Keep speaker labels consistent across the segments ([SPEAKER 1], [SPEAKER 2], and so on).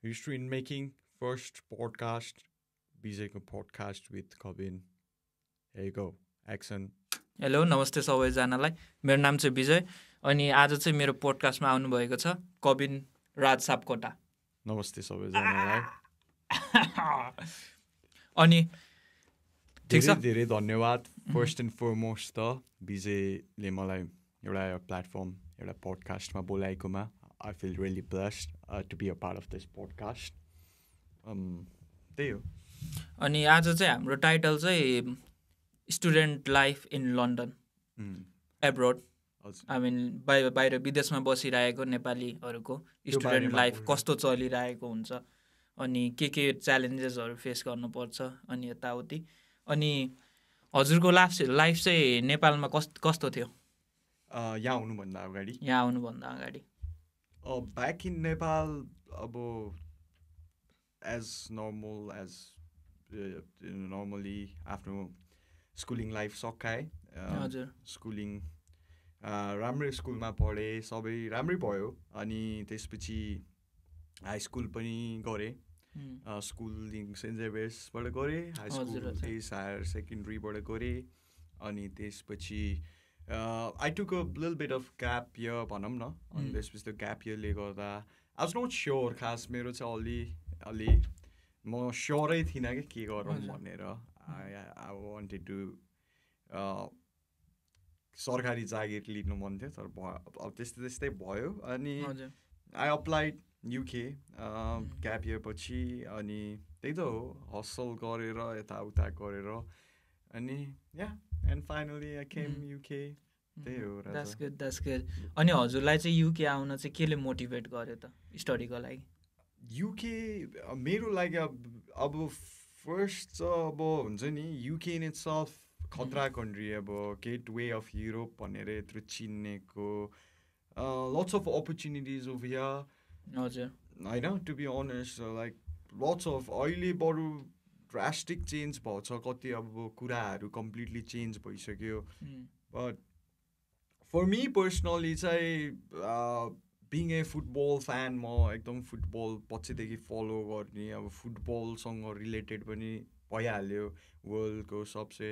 [SPEAKER 1] History in Making, first podcast, BJको podcast with Kobin. Here you go. Action.
[SPEAKER 2] Hello नमस्ते सबैजनालाई मेरो नाम चाहिँ विजय अनि आज चाहिँ मेरो पोडकास्टमा आउनुभएको छ कबिन राज सापकोटा
[SPEAKER 1] नमस्ते सबैजनालाई
[SPEAKER 2] अनि ठिक छ
[SPEAKER 1] धेरै धन्यवाद फर्स्ट एन्ड फरमोस्ट त विजयले मलाई एउटा प्लेटफर्म एउटा पोडकास्टमा बोलाएकोमा I feel really blessed to be a part of this podcast त्यही हो
[SPEAKER 2] अनि आज चाहिँ हाम्रो टाइटल चाहिँ student life in London abroad I mean बाहिर विदेशमा बसिरहेको नेपालीहरूको स्टुडेन्ट लाइफ कस्तो चलिरहेको हुन्छ अनि के च्यालेन्जेसहरू फेस गर्नुपर्छ अनि यताउति अनि हजुरको लाइफ चाहिँ नेपालमा कस्तो थियो
[SPEAKER 1] यहाँ आउनुभन्दा अगाडि ब्याक इन नेपाल अब एज नर्मली आफ्नो स्कुलिङ लाइफ सकाएँ स्कुलिङ राम्रै स्कुलमा पढेँ सबै राम्रै भयो अनि त्यसपछि हाई स्कुल पनि गरेँ स्कुलिङ सेन्ट जेभियर्सबाट गरेँ हाई स्कुल हायर सेकेन्ड्रीबाट गरेँ अनि त्यसपछि I took a little beet of gap year भनौँ न अनि त्यसपछि त्यो ग्याप इयरले गर्दा आई वाज नट स्योर खास मेरो चाहिँ अलि म स्योरै थिइनँ कि के गरौँ भनेर I wanted to सरकारी जागिर लिनु मन थियो तर अब त्यस्तै भयो अनि I applied UK gap year पछि अनि त्यही त हो हसल गरेर यताउता गरेर अनि या and finally I came UK त्यही हो
[SPEAKER 2] द्याट्स गुड अनि हजुरलाई चाहिँ युके आउन चाहिँ केले मोटिभेट गर्यो त स्टडीको लागि
[SPEAKER 1] युके मेरो लागि अब फर्स्ट चाहिँ अब हुन्छ नि युके इन इट्स सेल्फ खतरा कन्ट्री अब गेट वे अफ युरोप भनेर यत्रो चिनेको lots of opportunities over here
[SPEAKER 2] हजुर
[SPEAKER 1] होइन to be honest like lots of अहिले बरु ड्रास्टिक चेन्ज भएछ कति अब कुराहरू कम्प्लिटली चेन्ज भइसक्यो बट फर मी पर्सनली चाहिँ बिङ ए फुटबल फ्यान म एकदम फुटबल पछिदेखि फलो गर्ने अब फुटबलसँग रिलेटेड पनि भइहाल्यो वर्ल्डको सबसे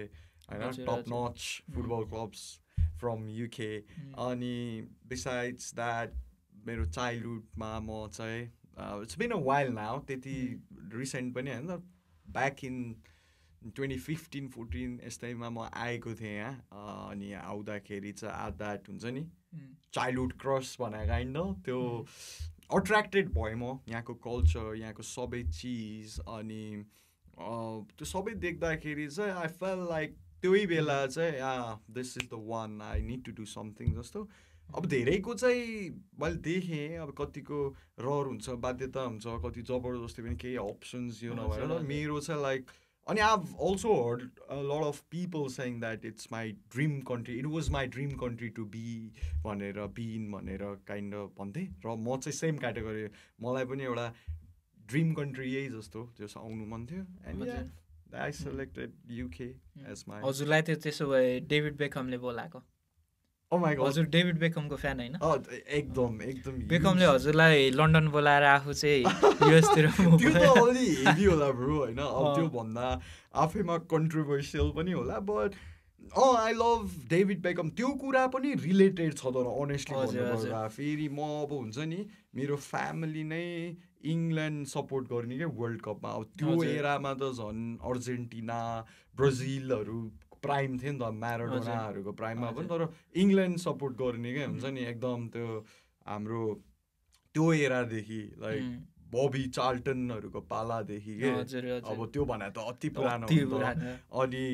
[SPEAKER 1] होइन top notch football clubs from UK अनि बिसाइड्स द्याट मेरो चाइल्डहुडमा म चाहिँ it's been a while now त्यति रिसेन्ट पनि होइन ब्याक इन 2015-14 यस्तैमा म आएको थिएँ यहाँ अनि आउँदाखेरि चाहिँ एट द्याट हुन्छ नि चाइल्डहुड क्रस भने काइन्ड त्यो अट्र्याक्टेड भएँ म यहाँको कल्चर यहाँको सबै चिज अनि त्यो सबै देख्दाखेरि चाहिँ आई फेल लाइक त्यही बेला चाहिँ this is the one I need to do something जस्तो अब धेरैको चाहिँ मैले देखेँ अब कतिको रहर हुन्छ बाध्यता हुन्छ कति जबरजस्ती पनि केही अप्सन्स यो नभएर मेरो चाहिँ लाइक अनि I've also heard a lot of people saying that it's my dream country. It was my dream country to be भनेर भनेर काइन्ड अफ भन्थेँ र म चाहिँ सेम क्याटेगोरी मलाई पनि एउटा ड्रिम कन्ट्री यही जस्तो त्यो आउनु मन थियो and I selected UK as my
[SPEAKER 2] हजुरलाई त्यो त्यसो भए डेभिड बेकहमले बोलाएको हजुर डेभिड बेकहमको फ्यान होइन
[SPEAKER 1] एकदम
[SPEAKER 2] बेकहमले हजुरलाई लन्डन बोलाएर आफू चाहिँ युएसतिर
[SPEAKER 1] त्यो त अलि हेभी होला ब्रो होइन अब त्यो भन्दा आफैमा कन्ट्रोभर्सियल पनि होला but I love David Beckham त्यो कुरा पनि रिलेटेड छ तर अनेस्टली भन्नुपर्दा फेरि म अब हुन्छ नि मेरो फ्यामिली नै इङ्ल्यान्ड सपोर्ट गर्ने क्या वर्ल्ड कपमा अब त्यो एरामा त झन् अर्जेन्टिना ब्राजिलहरू प्राइम थियो नि त म्याराडोनाहरूको प्राइममा पनि तर इङ्ल्यान्ड सपोर्ट गर्ने क्या हुन्छ नि एकदम त्यो हाम्रो त्यो एरादेखि लाइक बबी चार्ल्टनहरूको पालादेखि के अब त्यो भने त अति पुरानो अनि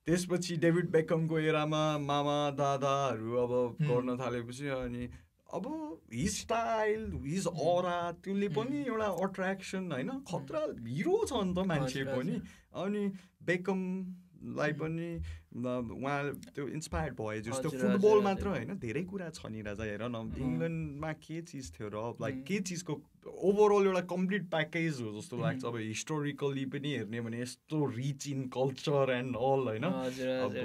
[SPEAKER 1] त्यसपछि डेभिड बेकहमको एरामा मामा दादाहरू अब गर्न थालेपछि अनि अब हिज स्टाइल हिज अरा त्यसले पनि एउटा अट्र्याक्सन होइन खतरा हिरो छ नि त मान्छे पनि अनि बेकहमलाई पनि उहाँ त्यो इन्सपायर्ड भयो जस्तो फुटबल मात्र होइन धेरै कुरा छ नि राजा हेर न इङ्ल्यान्डमा के चिज थियो र लाइक के चिजको ओभरअल एउटा कम्प्लिट प्याकेज हो जस्तो लाग्छ अब हिस्टोरिकली पनि हेर्ने भने यस्तो rich in culture and all होइन अब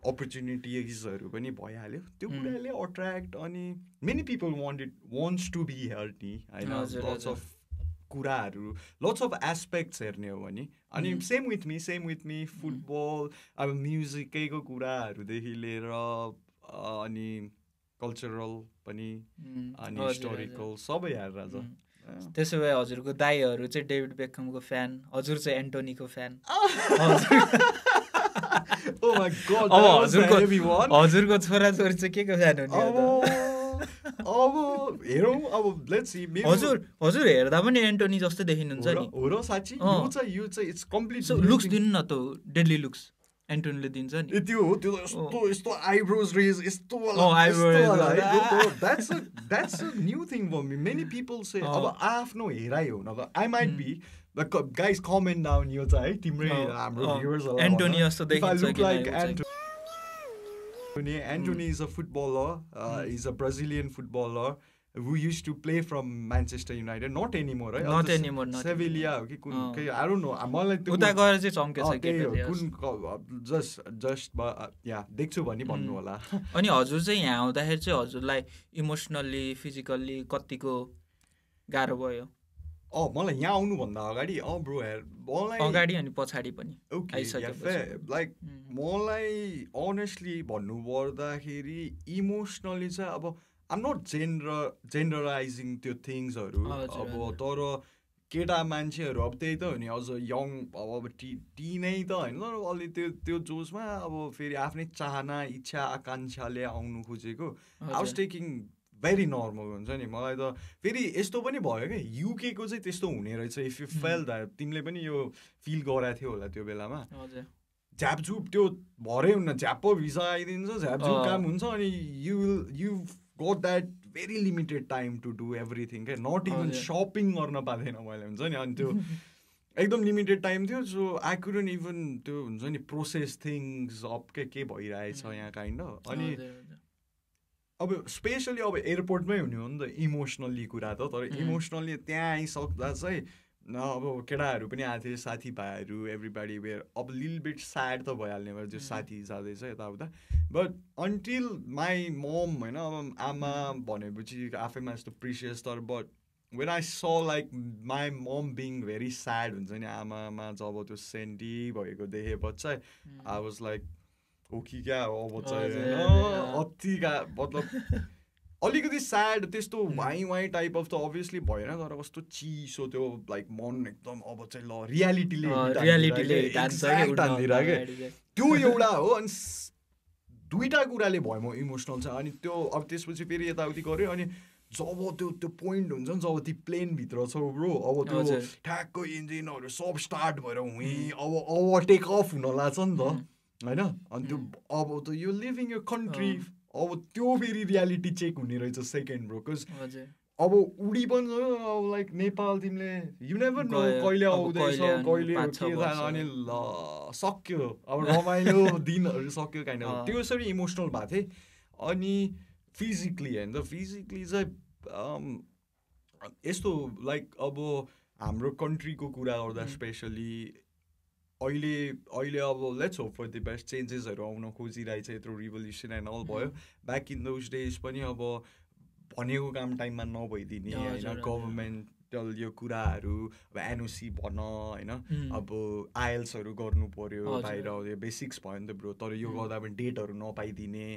[SPEAKER 1] अपर्च्युनिटिजहरू पनि भइहाल्यो त्यो कुराले अट्र्याक्ट अनि many people wants to be here नि होइन लट्स अफ कुराहरू lots of aspects हेर्ने हो भने अनि same with me फुटबल अब म्युजिकैको कुराहरूदेखि लिएर अनि कल्चरल पनि अनि हिस्टोरिकल सबै हेरेर छ
[SPEAKER 2] त्यसो भए हजुरको दाइहरू चाहिँ डेभिड बेकहमको फ्यान हजुर चाहिँ एन्टोनीको फ्यान हजुरको छोराछोरी चाहिँ के को फ्यान हुने
[SPEAKER 1] अब हेरौँ अब लेट्स सी
[SPEAKER 2] हजुर हेर्दा पनि एन्टोनी जस्तै देखिनुहुन्छ नि
[SPEAKER 1] हो र साच्चै यो चाहिँ इट्स कम्प्लिट
[SPEAKER 2] लुक्स दिनु न त डेडली लुक्स एन्टोनीले दिन्छ नि
[SPEAKER 1] त्यो हो त्यो यस्तो आइब्रोज रेज यस्तो that's a new thing for me many people say अब आफ्नो हेराइ हो न त I might be but guys comment down यो चाहिँ है तिम्रै हाम्रो भ्युअर्सहरुलाई
[SPEAKER 2] एन्टोनी जस्तो देखिन्छ
[SPEAKER 1] Anthony is a footballer he's a Brazilian footballer who used to play from Manchester United not anymore right
[SPEAKER 2] not anymore
[SPEAKER 1] Sevilla कि कुन I don't know मलाई त्यो
[SPEAKER 2] उता गएर चाहिँ चम्केछ
[SPEAKER 1] के कुन just या देख्छु भनि भन्नु होला
[SPEAKER 2] अनि हजुर चाहिँ यहाँ आउँदाखेरि चाहिँ हजुरलाई इमोसनली फिजिकली कतिको गाह्रो भयो
[SPEAKER 1] मलाई यहाँ आउनु भन्दा अगाडि ब्रो मलाई
[SPEAKER 2] अगाडि अनि पछाडी पनि
[SPEAKER 1] लाइक मलाई अनेस्टली भन्नु पर्दाखेरि इमोसनली चाहिँ अब I'm not generalizing त्यो थिङ्सहरू अब तर केटा मान्छेहरू अब त्यही त हो नि अझ यङ अब टिनै त होइन अलि त्यो जोसमा अब फेरि आफ्नै चाहना इच्छा आकाङ्क्षाले आउनु खोजेको I was taking very normal हुन्छ नि मलाई त फेरि यस्तो पनि भयो क्या युकेको चाहिँ त्यस्तो हुने रहेछ इफ यु फेल द्याट तिमीले पनि यो फिल गराएको थियो होला त्यो बेलामा झ्यापझुप त्यो भरै हुन्न झ्याप्प भिसा आइदिन्छ झ्यापझुप काम हुन्छ अनि you got that very limited time to do everything क्या not even shopping गर्न पाउँदैन मैले हुन्छ नि अनि त्यो एकदम लिमिटेड टाइम थियो सो आई कुडन्ट इभन त्यो हुन्छ नि प्रोसेस थिङ्स अप के भइरहेछ यहाँ काइन्ड अनि अब स्पेसली अब एयरपोर्टमै हुने हो नि त इमोसनल्ली कुरा त तर इमोसनल्ली त्यहाँ आइसक्दा चाहिँ अब केटाहरू पनि आएको थिए साथीभाइहरू एभ्रिबडी वेयर अब लिल बिट स्याड त भइहाल्ने भयो त्यो साथी जाँदैछ यताउता बट अन्टिल माई मम होइन अब आमा भनेपछि आफैमा यस्तो प्रिसियस तर but when I saw like my mom being very sad हुन्छ नि आमामा जब त्यो सेन्टी भएको देखेपछि चाहिँ आई वाज लाइक हो कि क्या अब चाहिँ अतिका मतलब अलिकति स्याड त्यस्तो वाइ टाइप अफ त अभियसली भएन तर कस्तो चिसो त्यो लाइक मन एकदम अब चाहिँ ल रियालिटीले त्यो एउटा हो अनि दुईवटा कुराले भयो म इमोसनल छ अनि त्यो अब त्यसपछि फेरि यताउति गऱ्यो अनि जब त्यो पोइन्ट हुन्छ नि जब ती प्लेनभित्र छौ ब्रो अब त्यो ठ्याक्क इन्जिनहरू सब स्टार्ट भएर हुँ अब टेक अफ हुन लाग्छ नि त होइन अनि त्यो अब त यो लिभिङ यो कन्ट्री अब त्यो फेरि रियालिटी चेक हुने रहेछ सेकेन्ड ब्रो बिकज अब उडी पनि अब लाइक नेपाल तिमीले यु नेभर नो कहिले आउँदैछ कहिले के थाहा अनि ल सक्यो अब रमाइलो दिनहरू सक्यो काइन्ड अफ त्यो यसरी इमोसनल भएको थिएँ अनि फिजिकली होइन त फिजिकली चाहिँ यस्तो लाइक अब हाम्रो कन्ट्रीको कुरा गर्दा स्पेसली अहिले अब let's hope for the best चेन्जेसहरू आउन खोजिरहेछ यत्रो रिभोल्युसन एन्ड अल भयो ब्याक इन दोज डेज पनि अब भनेको काम टाइममा नभइदिने होइन गभर्मेन्टल यो कुराहरू अब एनओसी भन होइन अब आइएल्सहरू गर्नु पऱ्यो बाहिर बेसिक्स भयो नि त ब्रो तर यो गर्दा पनि डेटहरू नपाइदिने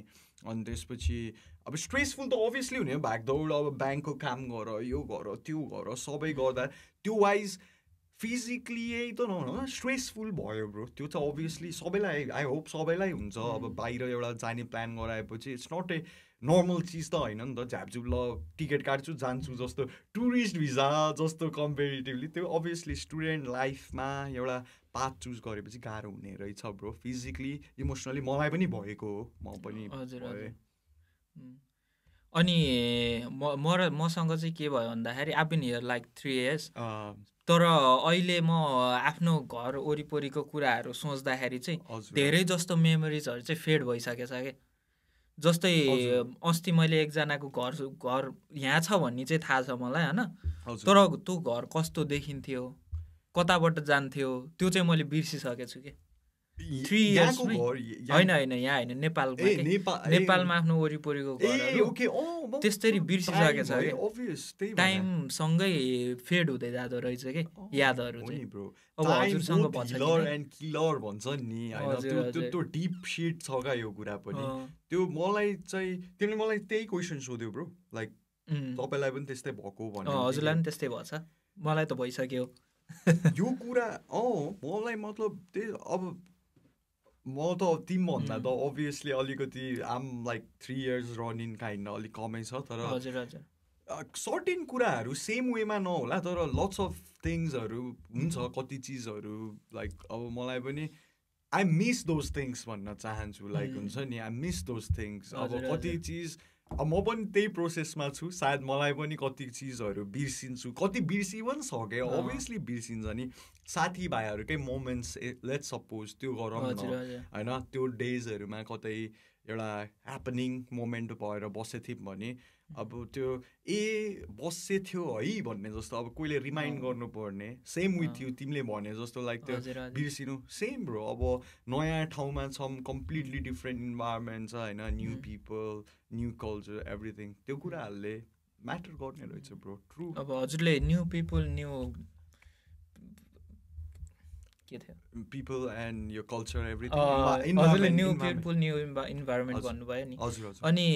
[SPEAKER 1] अनि त्यसपछि अब स्ट्रेसफुल त अभियसली हुने भागदौड अब ब्याङ्कको काम गर यो गर त्यो गर सबै गर्दा त्यो वाइज फिजिकली यही त न स्ट्रेसफुल भयो ब्रो त्यो चाहिँ अभियसली सबैलाई आई होप सबैलाई हुन्छ अब बाहिर एउटा जाने प्लान गराएपछि इट्स नट ए नर्मल चिज त होइन नि त झ्यापझुप ल टिकट काट्छु जान्छु जस्तो टुरिस्ट भिजा जस्तो कम्पेरिटिभली त्यो अभियसली स्टुडेन्ट लाइफमा एउटा पाथ चुज गरेपछि गाह्रो हुने रहेछ ब्रो फिजिकली इमोसनली मलाई पनि भएको हो म पनि
[SPEAKER 2] अनि मसँग चाहिँ के भयो भन्दाखेरि I been here like 3 years तर अहिले म आफ्नो घर वरिपरिको कुराहरू सोच्दाखेरि चाहिँ धेरै जस्तो मेमोरिजहरू चाहिँ फेड भइसकेछ क्या जस्तै अस्ति मैले एकजनाको घर यहाँ छ भन्ने चाहिँ थाहा छ मलाई होइन तर त्यो घर कस्तो देखिन्थ्यो कताबाट जान्थ्यो त्यो चाहिँ मैले बिर्सिसकेको छु कि 3 इयर्समै होइन यहाँ होइन नेपालमा आफ्नो वरिपरिको घरहरू त्यस्तरी बिर्सिसकेको छ कि टाइमसँगै फेड हुँदै जाँदो रहेछ कि यादहरू चाहिँ
[SPEAKER 1] अब हजुरसँग भन्छ नि होइन त्यो डिप सिट छ क्या यो कुरा पनि त्यो मलाई चाहिँ तिमीले मलाई त्यही क्वेसन सोध्यो ब्रो लाइक तपाईँलाई पनि त्यस्तै भएको भन्यो
[SPEAKER 2] हजुरलाई पनि त्यस्तै भएछ मलाई त भइसक्यो
[SPEAKER 1] यो कुरा मलाई मतलब त्यही अब म त तिमीभन्दा त अभियसली अलिकति आम लाइक 3 years रनिङ काइन्ड अलिक कमै छ तर सर्टेन कुराहरू सेम वेमा नहोला तर लट्स अफ थिङ्सहरू हुन्छ कति चिजहरू लाइक अब मलाई पनि आई मिस दोज थिङ्स भन्न चाहन्छु लाइक हुन्छ नि आई मिस दोज थिङ्स अब कति चिज अब म पनि त्यही प्रोसेसमा छु सायद मलाई पनि कति चिजहरू बिर्सिन्छु कति बिर्सि पनि सके अभियसली बिर्सिन्छ नि साथीभाइहरूकै मोमेन्ट्स लेट्स सपोज त्यो गरौँ न होइन त्यो डेजहरूमा कतै एउटा ह्यापनिङ मोमेन्ट भएर बसेको थियौँ भने अब त्यो बसे थियो है भन्ने जस्तो अब कोहीले रिमाइन्ड गर्नुपर्ने सेम विथ यु तिमीले भने जस्तो लाइक त्यो बिर्सिनु सेम ब्रो अब नयाँ ठाउँमा छौँ कम्प्लिटली डिफ्रेन्ट इन्भाइरोमेन्ट छ होइन new people new culture everything त्यो कुराहरूले म्याटर गर्ने रहेछ ब्रो ट्रु
[SPEAKER 2] अब हजुरले न्यू पिपल न्यू के थियो
[SPEAKER 1] पिपल एन्ड यो कल्चर एभ्रिथिङ
[SPEAKER 2] हजुरले न्यू पिपल न्यू इन्भाइरोमेन्ट भन्नुभयो नि अनि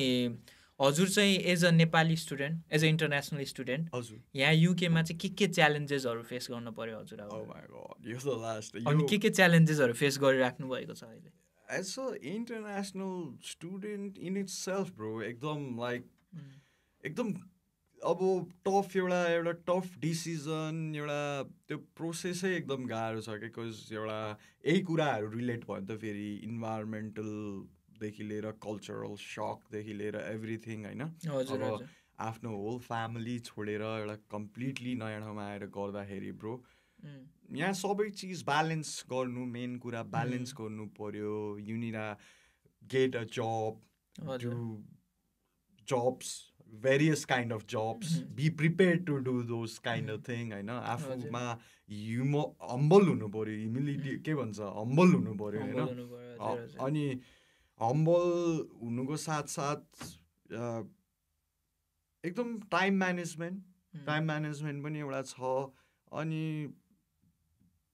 [SPEAKER 2] हजुर चाहिँ as a Nepali student as a international student यहाँ युकेमा चाहिँ के च्यालेन्जेसहरू फेस गर्नु पर्यो हजुर अनि के च्यालेन्जेसहरू फेस गरिराख्नु भएको छ अहिले
[SPEAKER 1] as a international student in it's self bro एकदम लाइक एकदम अब टफ एउटा टफ डिसिजन एउटा त्यो प्रोसेसै एकदम गाह्रो छ बिकज एउटा यही कुराहरू रिलेट भयो नि त फेरि इन्भाइरोमेन्टलदेखि लिएर कल्चरल सकदेखि लिएर एभ्रिथिङ होइन अब आफ्नो होल फ्यामिली छोडेर एउटा कम्प्लिटली नयाँ ठाउँमा आएर गर्दाखेरि ब्रो यहाँ सबै चिज ब्यालेन्स गर्नु मेन कुरा ब्यालेन्स गर्नु पर्यो you need get a job do jobs various kind of jobs be prepared to do those kind of thing होइन आफूमा हम्बल हुनु पर्यो ह्युमिलिटी के भन्छ हम्बल हुनु पर्यो होइन अनि हम्बल हुनुको साथसाथ एकदम टाइम म्यानेजमेन्ट पनि एउटा छ अनि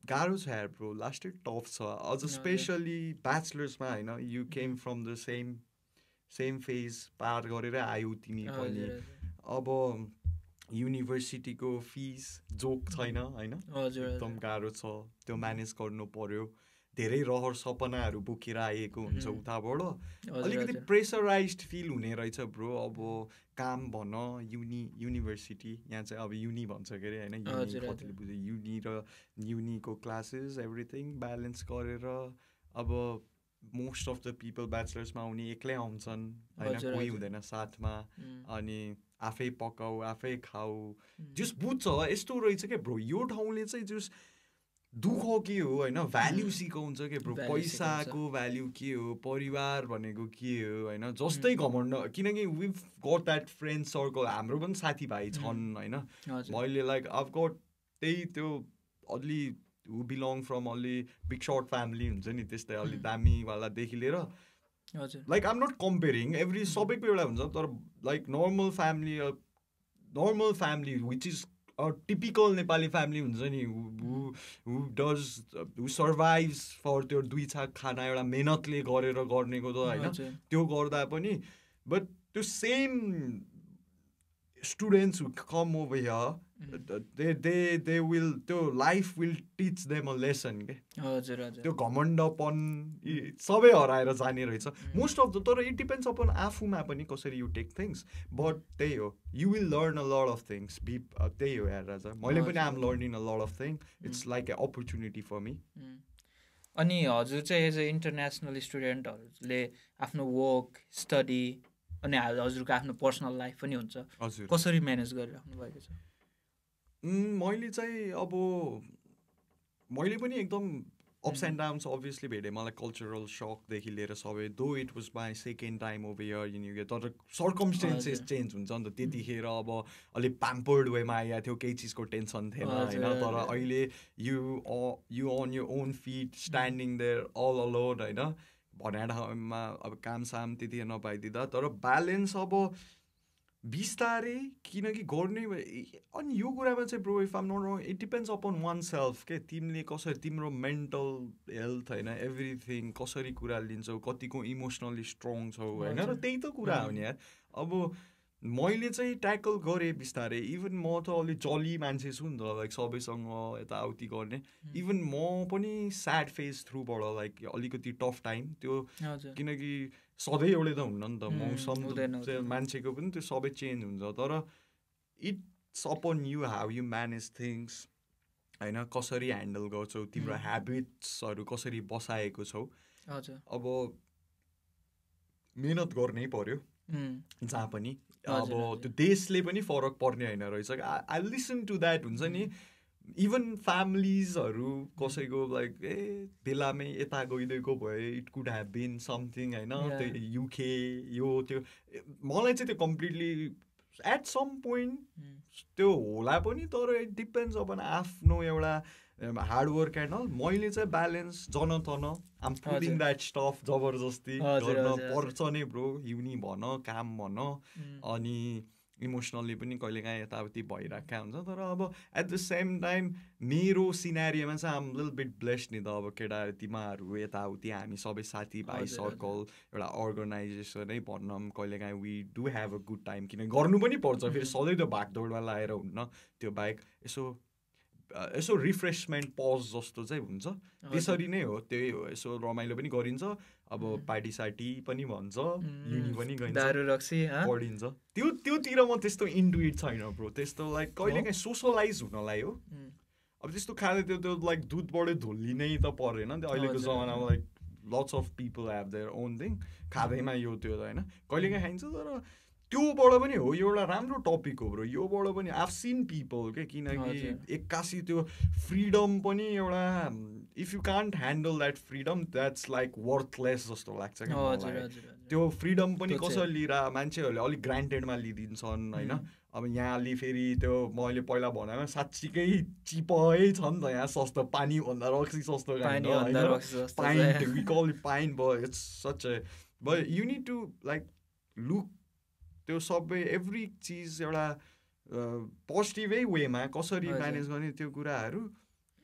[SPEAKER 1] गाह्रो छ यार ब्रो लास्टै टफ छ अझ स्पेसली ब्याचलर्समा होइन you came from the same phase पार गरेर आयौ तिमी पनि अब युनिभर्सिटीको फिस जोक छैन होइन एकदम गाह्रो छ त्यो म्यानेज गर्नु पर्यो धेरै रहर सपनाहरू बोकेर आएको हुन्छ उताबाट अलिकति प्रेसराइज्ड फिल हुने रहेछ ब्रो अब काम भन युनिभर्सिटी यहाँ चाहिँ अब युनि भन्छ के अरे होइन युनि कतिले बुझ्यो युनि र युनिको क्लासेस एभ्रिथिङ ब्यालेन्स गरेर अब मोस्ट अफ द पिपल ब्याचलर्समा आउने एक्लै आउँछन् होइन कोही हुँदैन साथमा अनि आफै पकाऊ आफै खाऊ जस बुझ्छ यस्तो रहेछ क्या ब्रो यो ठाउँले चाहिँ जस दुःख के हो होइन भ्याल्यु सिकाउँछ क्या ब्रो पैसाको भ्याल्यु के हो परिवार भनेको के हो होइन जस्तै घमण्ड किनकि we've got that friend circle हाम्रो पनि साथीभाइ छन् होइन मैले लाइक आफ गट त्यही त्यो अलि who belong from only big short family हुन्छ नि त्यस्तै अलि दामीवालादेखि लिएर like I'm not comparing every सबैको एउटा हुन्छ तर like normal family which is a typical Nepali family हुन्छ नि हु सर्भाइभ्स फर त्यो 2 छाक खाना एउटा मेहनतले गरेर गर्नेको त होइन त्यो गर्दा पनि बट त्यो same students who come over here they will त्यो life will teach them a lesson के त्यो घमण्डपन सबै हराएर जाने रहेछ मोस्ट अफ द तर इट डिपेन्ड्स अपन आफूमा पनि कसरी यु टेक थिङ्स बट त्यही हो you will learn a lot of things त्यही हो यार राजा मैले पनि I'm learning a lot of thing it's like a opportunity for me
[SPEAKER 2] अनि हजुर चाहिँ एज अ इन्टरनेसनल स्टुडेन्टहरूले आफ्नो वर्क स्टडी अनि हजुरको आफ्नो पर्सनल लाइफ पनि हुन्छ कसरी म्यानेज गरिराख्नु भएको छ
[SPEAKER 1] मैले चाहिँ अब मैले पनि एकदम अप्स एन्ड डाउन्स अभियसली भेटेँ मलाई कल्चरल सकदेखि लिएर सबै दो it was my second time over here in UK तर सर्कमस्टेन्सेस चेन्ज हुन्छ नि त त्यतिखेर अब अलिक प्याम्पर्ड वेमा आइरहेको थियो केही चिजको टेन्सन थिएन होइन तर अहिले you on you own feet standing there all allowed होइन भन्ने ठाउँमा अब कामसाम त्यति नपाइदिँदा तर ब्यालेन्स अब बिस्तारै किनकि गर्ने अनि यो कुरामा चाहिँ bro if I'm not wrong it depends upon oneself के तिमीले कसरी तिम्रो मेन्टल हेल्थ होइन एभ्रिथिङ कसरी कुरा लिन्छौ कतिको इमोसनली स्ट्रङ छौ होइन र त्यही त कुरा हो नि यार अब मैले चाहिँ ट्याकल गरेँ बिस्तारै इभन म त अलिक जली मान्छे छु नि त लाइक सबैसँग यताउति गर्ने इभन म पनि स्याड फेज थ्रुबाट लाइक अलिकति टफ टाइम त्यो किनकि सधैँ एउटै त हुन्न नि त मौसम मान्छेको पनि त्यो सबै चेन्ज हुन्छ तर it's upon you how you manage things होइन कसरी ह्यान्डल गर्छौ तिम्रो ह्याबिट्सहरू कसरी बसाएको छौ अब मेहनत गर्नै पर्यो जहाँ पनि अब त्यो देशले पनि फरक पर्ने होइन रहेछ आई लिसन टु द्याट हुन्छ नि इभन फ्यामिलिजहरू कसैको लाइक बेलामै यता गइदिएको भए it could have been something होइन त्यो युके यो त्यो मलाई चाहिँ त्यो कम्प्लिटली एट सम पोइन्ट त्यो होला पनि तर इट डिपेन्ड्स अपन आफ्नो एउटा हार्डवर्क एन्ड अल मैले चाहिँ ब्यालेन्स जनतन आम पुटिङ द्याट स्टफ जबरजस्ती गर्न पर्छ नै ब्रो युनि भन काम भन अनि इमोसनल्ली पनि कहिलेकाहीँ यताउति भइरहेका हुन्छ तर अब एट द सेम टाइम मेरो सिनारीमा चाहिँ आम लिटल बिट ब्लेस्ड नि त अब केटा तिमीहरू यताउति हामी सबै साथीभाइ सर्कल एउटा अर्गनाइजेसनै भनौँ कहिलेकाहीँ we do have a good time किन गर्नु पनि पर्छ फेरि सधैँ त्यो भागदौडमा लाएर हुन्न त्यो बाहेक यसो रिफ्रेसमेन्ट पज जस्तो चाहिँ हुन्छ त्यसरी नै हो त्यही हो यसो रमाइलो पनि गरिन्छ अब पार्टी सार्टी पनि भन्छ युनि पनि गइन्छ पढिन्छ त्योतिर म त्यस्तो इन्टुइट छैन ब्रो त्यस्तो लाइक कहिलेकाहीँ सोसलाइज हुनलाई हो अब त्यस्तो खाँदै त्यो लाइक दुधबाटै धुल्ली नै त परेन त्यो अहिलेको जमानामा like lots of people have their own thing खाँदैमा यो त्यो त होइन कहिलेकाहीँ खाइन्छ तर त्योबाट पनि हो यो एउटा राम्रो टपिक हो ब्रो योबाट पनि आफ सिन पिपल के किनकि एक्कासी त्यो फ्रिडम पनि एउटा if you can't handle that freedom that's like worthless जस्तो लाग्छ क्या मलाई त्यो फ्रिडम पनि कसरी लिएर मान्छेहरूले अलिक ग्रान्टेडमा लिइदिन्छन् होइन अब यहाँ अलि फेरि त्यो मैले पहिला भनेको साँच्चीकै चिपै छ नि त यहाँ सस्तो पानीभन्दा रक्सी सस्तो पाइन वी कल इट पाइन but it's such a but you need to like look त्यो सबै एभ्री चिज एउटा पोजिटिभै वेमा कसरी म्यानेज गर्ने त्यो कुराहरू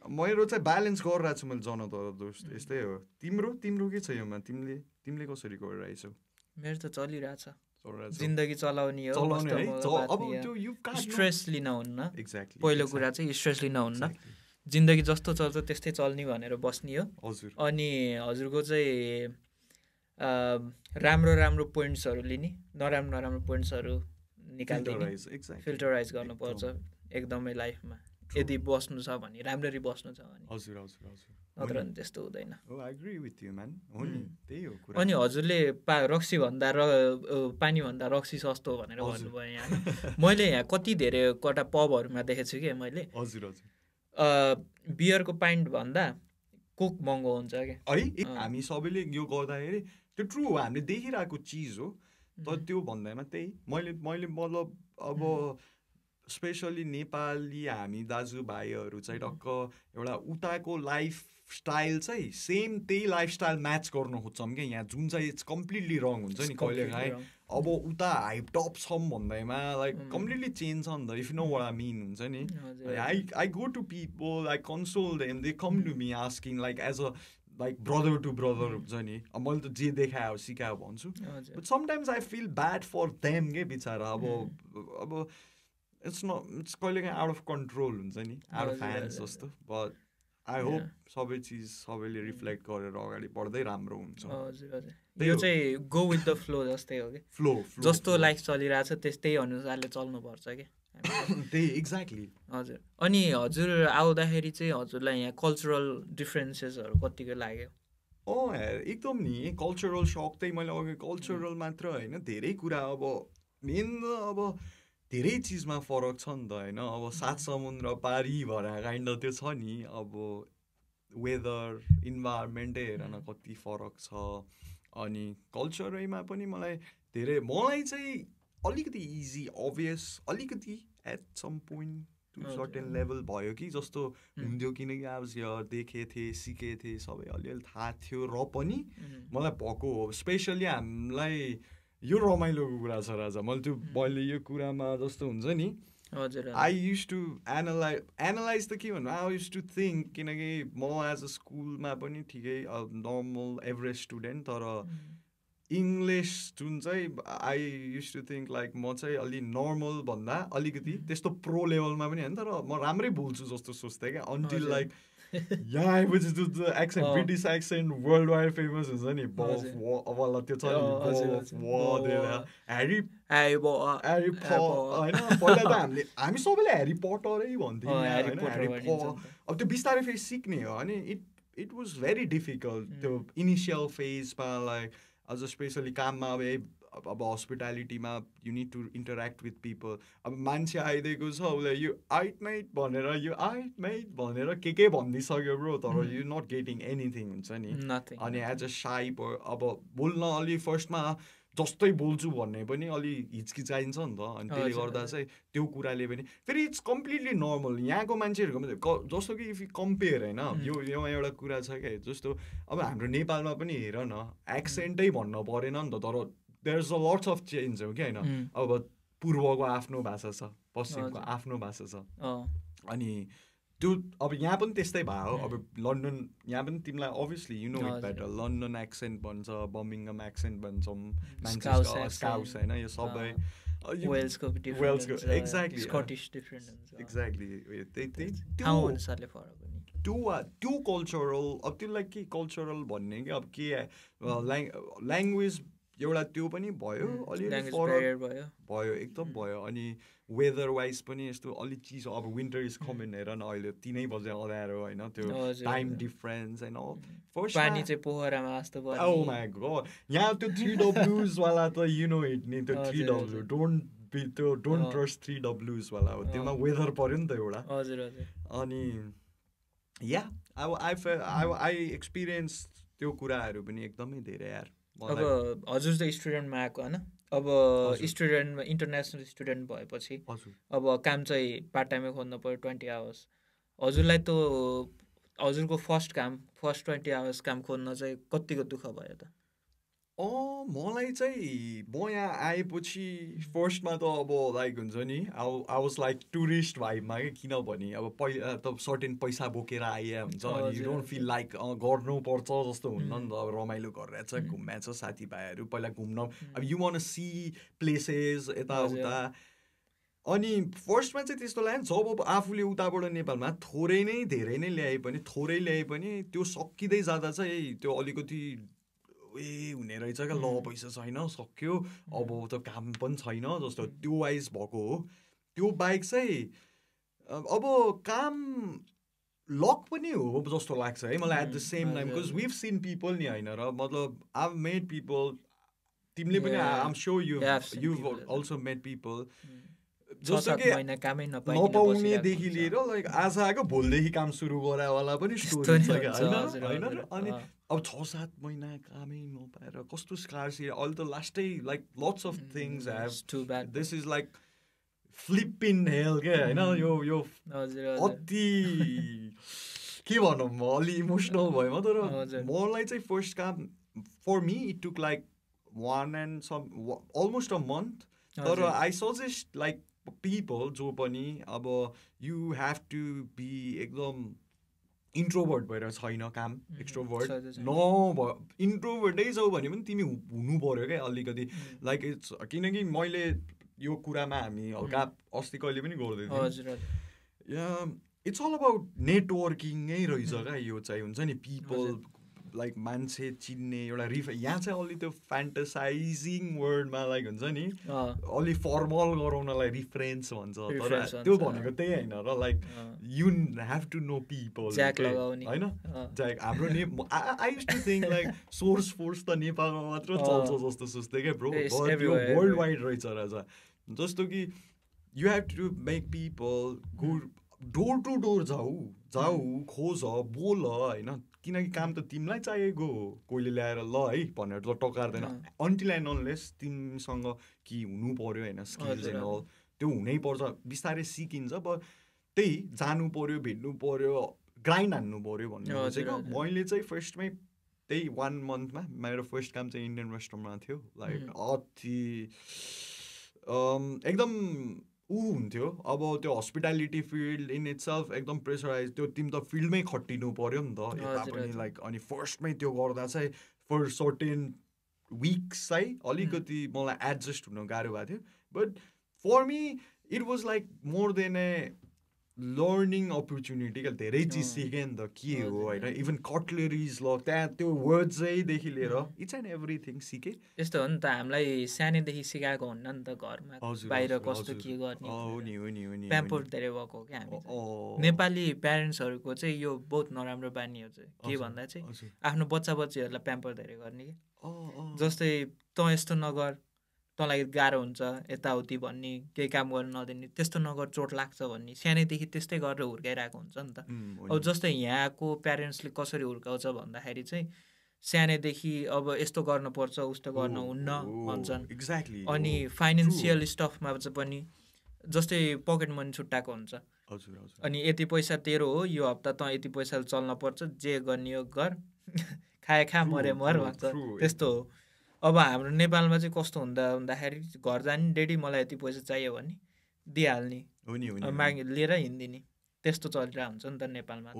[SPEAKER 1] मेरो चाहिँ ब्यालेन्स गरिरहेको छु मैले जनता दोस्त यस्तै हो तिम्रो के छ योमा तिमीले कसरी गरिरहेछौ
[SPEAKER 2] मेरो त चलिरहेछ जिन्दगी चलाउने हो अब त्यो स्ट्रेस लिन हुन्न
[SPEAKER 1] एक्ज्याक्टली
[SPEAKER 2] पहिलो कुरा चाहिँ स्ट्रेस लिन हुन्न जिन्दगी जस्तो चल्छ त्यस्तै चल्ने भनेर बस्ने हो
[SPEAKER 1] हजुर
[SPEAKER 2] अनि हजुरको चाहिँ राम्रो पोइन्ट्सहरू लिने नराम्रो पोइन्ट्सहरू निकाल्दिने फिल्टराइज गर्नुपर्छ एकदमै लाइफमा यदि बस्नु छ भने राम्ररी बस्नु छ भने
[SPEAKER 1] हजुर
[SPEAKER 2] नत्र भने त्यस्तो हुँदैन
[SPEAKER 1] अनि
[SPEAKER 2] हजुरले रक्सी भन्दा पानी भन्दा रक्सी सस्तो भनेर भन्नुभयो यहाँ मैले यहाँ कति धेरै कटा पबहरूमा देखेको छु कि मैले बियरको पाइन्ट भन्दा कोक महँगो हुन्छ क्या
[SPEAKER 1] है हामी सबैले यो गर्दाखेरि त्यो ट्रु हो हामीले देखिरहेको चिज हो तर त्यो भन्दैमा त्यही मैले मतलब अब स्पेसली नेपाली हामी दाजुभाइहरू चाहिँ टक्क एउटा उताको लाइफ स्टाइल चाहिँ सेम त्यही लाइफस्टाइल म्याच गर्न खोज्छौँ क्या यहाँ जुन चाहिँ इट्स कम्प्लिटली रङ हुन्छ नि कहिलेकाहीँ अब उता हाइप टप छौँ भन्दैमा लाइक कम्प्लिटली चेन्ज छ नि त if know what I mean हुन्छ नि I go to people I console them they come to me asking like as a like brother to brother हुन्छ नि अब मैले त जे देखायो सिकायो भन्छु but sometimes I feel bad for them के बिचारा अब इट्स कहिलेकाहीँ आउट अफ कन्ट्रोल हुन्छ नि आउट अफ ह्यान्ड्स जस्तो बट आई होप सबै चिज सबैले रिफ्लेक्ट गरेर अगाडि बढ्दै राम्रो हुन्छ
[SPEAKER 2] यो चाहिँ गो विथ द फ्लो जस्तै हो कि
[SPEAKER 1] फ्लो
[SPEAKER 2] जस्तो लाइफ चलिरहेछ त्यस्तै अनुसारले चल्नुपर्छ कि
[SPEAKER 1] त्यही एक्ज्याक्टली
[SPEAKER 2] हजुर अनि हजुर आउँदाखेरि चाहिँ हजुरलाई यहाँ कल्चरल डिफ्रेन्सेसहरू कतिको लाग्यो
[SPEAKER 1] एकदम नि कल्चरल सक चाहिँ मैले अघि कल्चरल मात्र होइन धेरै कुरा अब मेन अब धेरै चिजमा फरक छ नि त होइन अब 7 समुद्र पारी भएर काइन्ड त्यो छ नि अब वेदर इन्भाइरोमेन्टै हेर न कति फरक छ अनि कल्चरैमा पनि मलाई चाहिँ अलिकति इजी अभियस अलिकति at some point to certain level भयो कि जस्तो हुन्थ्यो किनकि अब देखेको थिएँ सिकेको थिएँ सबै अलिअलि थाहा थियो र पनि मलाई भएको हो स्पेसली हामीलाई यो रमाइलोको कुरा छ राजा मैले त्यो मैले यो कुरामा जस्तो हुन्छ नि आई युज टु एनालाइज त के भन्नु आई युज टु थिङ्क किनकि म एज अ स्कुलमा पनि ठिकै नर्मल एभरेज स्टुडेन्ट तर इङ्ग्लिस जुन चाहिँ I use to think like म चाहिँ अलि नर्मल भन्दा अलिकति त्यस्तो प्रो लेभलमा पनि होइन तर म राम्रै बोल्छु जस्तो सोच्थेँ क्या अन्टिल लाइक यहाँ आएपछि त्यो accent British accent world wide famous हुन्छ नि अब त्यो छ ह्यारी होइन पहिला त हामी सबैले ह्यारी पटरै भन्थ्यौँ होइन ह्यारी अब त्यो बिस्तारै फेरि सिक्ने हो अनि इट वाज भेरी डिफिकल्ट त्यो इनिसियल फेजमा लाइक अझ स्पेसली काममा अब हस्पिटालिटीमा you need to interact with people अब मान्छे आइदिएको छ उसलाई यो आइट माइट भनेर यो आइट माइट भनेर के भनिदिइसक्यो ब्रो तर यु नट गेटिङ एनिथिङ हुन्छ नि अनि एज अ साई अब बोल्न अलि फर्स्टमा जस्तै बोल्छु भन्ने पनि अलि हिचकिचाइन्छ नि त अनि त्यसले गर्दा चाहिँ त्यो कुराले पनि फेरि इट्स कम्प्लिटली नर्मल यहाँको मान्छेहरूको जस्तो कि इफ यु कम्पेयर होइन यो एउटा कुरा छ क्या जस्तो अब हाम्रो नेपालमा पनि हेर न एक्सेन्टै भन्नु परेन नि त तर there is a lots of change हो कि होइन अब पूर्वको आफ्नो भाषा छ पश्चिमको आफ्नो भाषा छ अनि त्यो अब यहाँ पनि त्यस्तै भयो अब लन्डन यहाँ पनि तिमीलाई obviously you know it better London accent भन्छ बर्मिङहम एक्सेन्ट भन्छौँ मान्छे स्काउस होइन यो सबै
[SPEAKER 2] वेल्सको
[SPEAKER 1] त्यो कल्चरल अब त्यसलाई के कल्चरल भन्ने कि अब के ल्याङ्ग्वेज एउटा त्यो पनि भयो अलिअलि फरक भयो एकदम भयो अनि वेदर वाइज पनि यस्तो अलिक चिज अब विन्टर इज कमेन हेर न अहिले 3 बजे अँध्यारो होइन त्यो टाइम डिफरेन्स होइन फर्स्ट
[SPEAKER 2] पानी चाहिँ पोखरामा जस्तो भयो
[SPEAKER 1] ओ माय गॉड यहाँ त्यो 3Ws वाला त यु नो इट नि त्यो 3W डोन्ट ट्रस्ट 3Ws वाला हो त्यसमा वेदर पर्यो नि त एउटा
[SPEAKER 2] हजुर हजुर
[SPEAKER 1] अनि या अब आई एक्सपिरियन्स त्यो कुराहरू पनि एकदमै धेरै यार
[SPEAKER 2] अब हजुर चाहिँ स्टुडेन्टमा आएको होइन अब स्टुडेन्टमा इन्टरनेसनल स्टुडेन्ट भएपछि अब काम चाहिँ पार्ट टाइमै खोज्नु पऱ्यो 20 आवर्स हजुरलाई त हजुरको फर्स्ट 20 आवर्स काम खोज्न चाहिँ कतिको दुःख भयो त
[SPEAKER 1] मलाई चाहिँ म यहाँ आएपछि फर्स्टमा त अब लाइक हुन्छ नि आई वाज लाइक टुरिस्ट भाइबमा कि किनभने अब पहिला त सर्टेन पैसा बोकेर आए हुन्छ अनि यु डोन्ट फिल लाइक गर्नुपर्छ जस्तो हुन्न नि त अब रमाइलो गरिरहेछ घुमेछ साथीभाइहरू पहिला घुम्न अब यु वान सी प्लेसेस यताउता अनि फर्स्टमा चाहिँ त्यस्तो लाग्यो जब आफूले उताबाट नेपालमा थोरै नै धेरै नै ल्याए पनि त्यो सकिँदै जाँदा चाहिँ त्यो अलिकति हुने रहेछ क्या ल पैसा छैन सक्यो अब त काम पनि छैन जस्तो त्यो वाइज भएको हो त्यो बाइक चाहिँ अब काम लक पनि हो जस्तो लाग्छ है मलाई at the same time because we've seen people नि होइन र मतलब आई मेड पिपल तिमीले पनि I am sure you also made people जस्तो कि नपाउनेदेखि लिएर लाइक आज आएको भोलिदेखि काम सुरु गराएवाला पनि स्टोरी छ क्या होइन अनि अब 6-7 महिना कामै नपाएर कस्तो स्कार्स अहिले त लास्टै like lots of things have this is like flipping hell क्या होइन यो अति के भनौँ म अलि इमोसनल भयो म तर मलाई चाहिँ फर्स्ट काम for me it took like 1 and some almost a month तर आई सजेस्ट लाइक पिपल जो पनि अब यु हेभ टु बी एकदम इन्ट्रोभर्ट भएर छैन काम एक्सट्रोभर्ट इन्ट्रोभर्टै छौ भने पनि तिमी हुनु पऱ्यो क्या अलिकति लाइक इट्स किनकि मैले यो कुरामा हामी हल्का अस्ति कहिले पनि गर्दै थियौँ इट्स अल अबाउट नेटवर्किङै रहेछ क्या यो चाहिँ हुन्छ नि पिपल लाइक मान्छे चिन्ने एउटा यहाँ चाहिँ अलि त्यो फ्यान्टसाइजिङ वर्डमा लाइक हुन्छ नि अलि फर्मल गराउनलाई रिफरेन्स भन्छ तर त्यो भनेको त्यही होइन र like you have to know people होइन हाम्रो I use to think like source force त नेपालमा मात्र चल्छ जस्तो सोच्थेँ क्या ब्रो यो वर्ल्ड वाइड रहेछ रहेछ जस्तो कि you have to make people good door to door जाऊ खोज बोल होइन, किनकि काम त तिमीलाई चाहिएको हो, कोहीले ल्याएर ल है भनेर त टकार्दैन। अन्टिल एन्ड अनलेस तिमीसँग कि हुनु पर्यो होइन, स्किल्स एन्ड अल त्यो हुनै पर्छ, बिस्तारै सिकिन्छ। बट त्यही जानु पर्यो, भेट्नु पर्यो, ग्राइन्ड हान्नु पर्यो भन्नु चाहिँ क्या। मैले चाहिँ फर्स्टमै त्यही 1 मन्थमा मेरो फर्स्ट काम चाहिँ इन्डियन रेस्टुरेन्टमा थियो। लाइक अति एकदम हुन्थ्यो। अब त्यो हस्पिटालिटी फिल्ड इन इट्सेल्फ एकदम प्रेसराइज, त्यो तिमी त फिल्डमै खटिनु पर्यो नि त यता पनि। लाइक अनि फर्स्टमै त्यो गर्दा चाहिँ फर सर्टेन विक्स चाहिँ अलिकति मलाई एडजस्ट हुन गाह्रो भएको थियो। But for me it was like more than a learning opportunity क्या। धेरै चिज सिकेँ नि त के हो होइन, इभन कटलेरिज ल त्यहाँ त्यो वर्ड्सैदेखि लिएर इट्स एन्ड एभ्रिथिङ सिकेँ।
[SPEAKER 2] त्यस्तो हो नि त, हामीलाई सानैदेखि सिकाएको हुन्न नि त घरमा बाहिर कस्तो के गर्ने, प्याम्पर धेरै भएको हो क्या हामी। नेपाली प्यारेन्ट्सहरूको चाहिँ यो बहुत नराम्रो बानी हो चाहिँ के भन्दा चाहिँ आफ्नो बच्चा बच्चीहरूलाई प्याम्पर धेरै गर्ने कि। जस्तै तँ यस्तो नगर, तँलाई गाह्रो हुन्छ यताउति भन्ने, केही काम गर्नु नदिने, त्यस्तो नगर चोट लाग्छ भन्ने, सानैदेखि त्यस्तै गरेर हुर्काइरहेको हुन्छ नि त। अब जस्तै यहाँको प्यारेन्ट्सले कसरी हुर्काउँछ भन्दाखेरि चाहिँ सानैदेखि अब यस्तो गर्नुपर्छ उस्तो गर्नु हुन्न भन्छन्। अनि फाइनेन्सियल स्टफमा चाहिँ पनि जस्तै पकेट मनी छुट्टाएको हुन्छ, अनि यति पैसा तेरो हो, यो हप्ता तँ यति पैसा चल्न पर्छ, जे गर्ने हो गर, खाए खा मरे मर भन्छ, त्यस्तो हो। अब हाम्रो नेपालमा चाहिँ कस्तो भन्दाखेरि घर जाने डेडी मलाई यति पैसा चाहियो भने दिइहाल्ने, लिएर हिँडिदिने, त्यस्तो चलिरहेको हुन्छ नि त नेपालमा।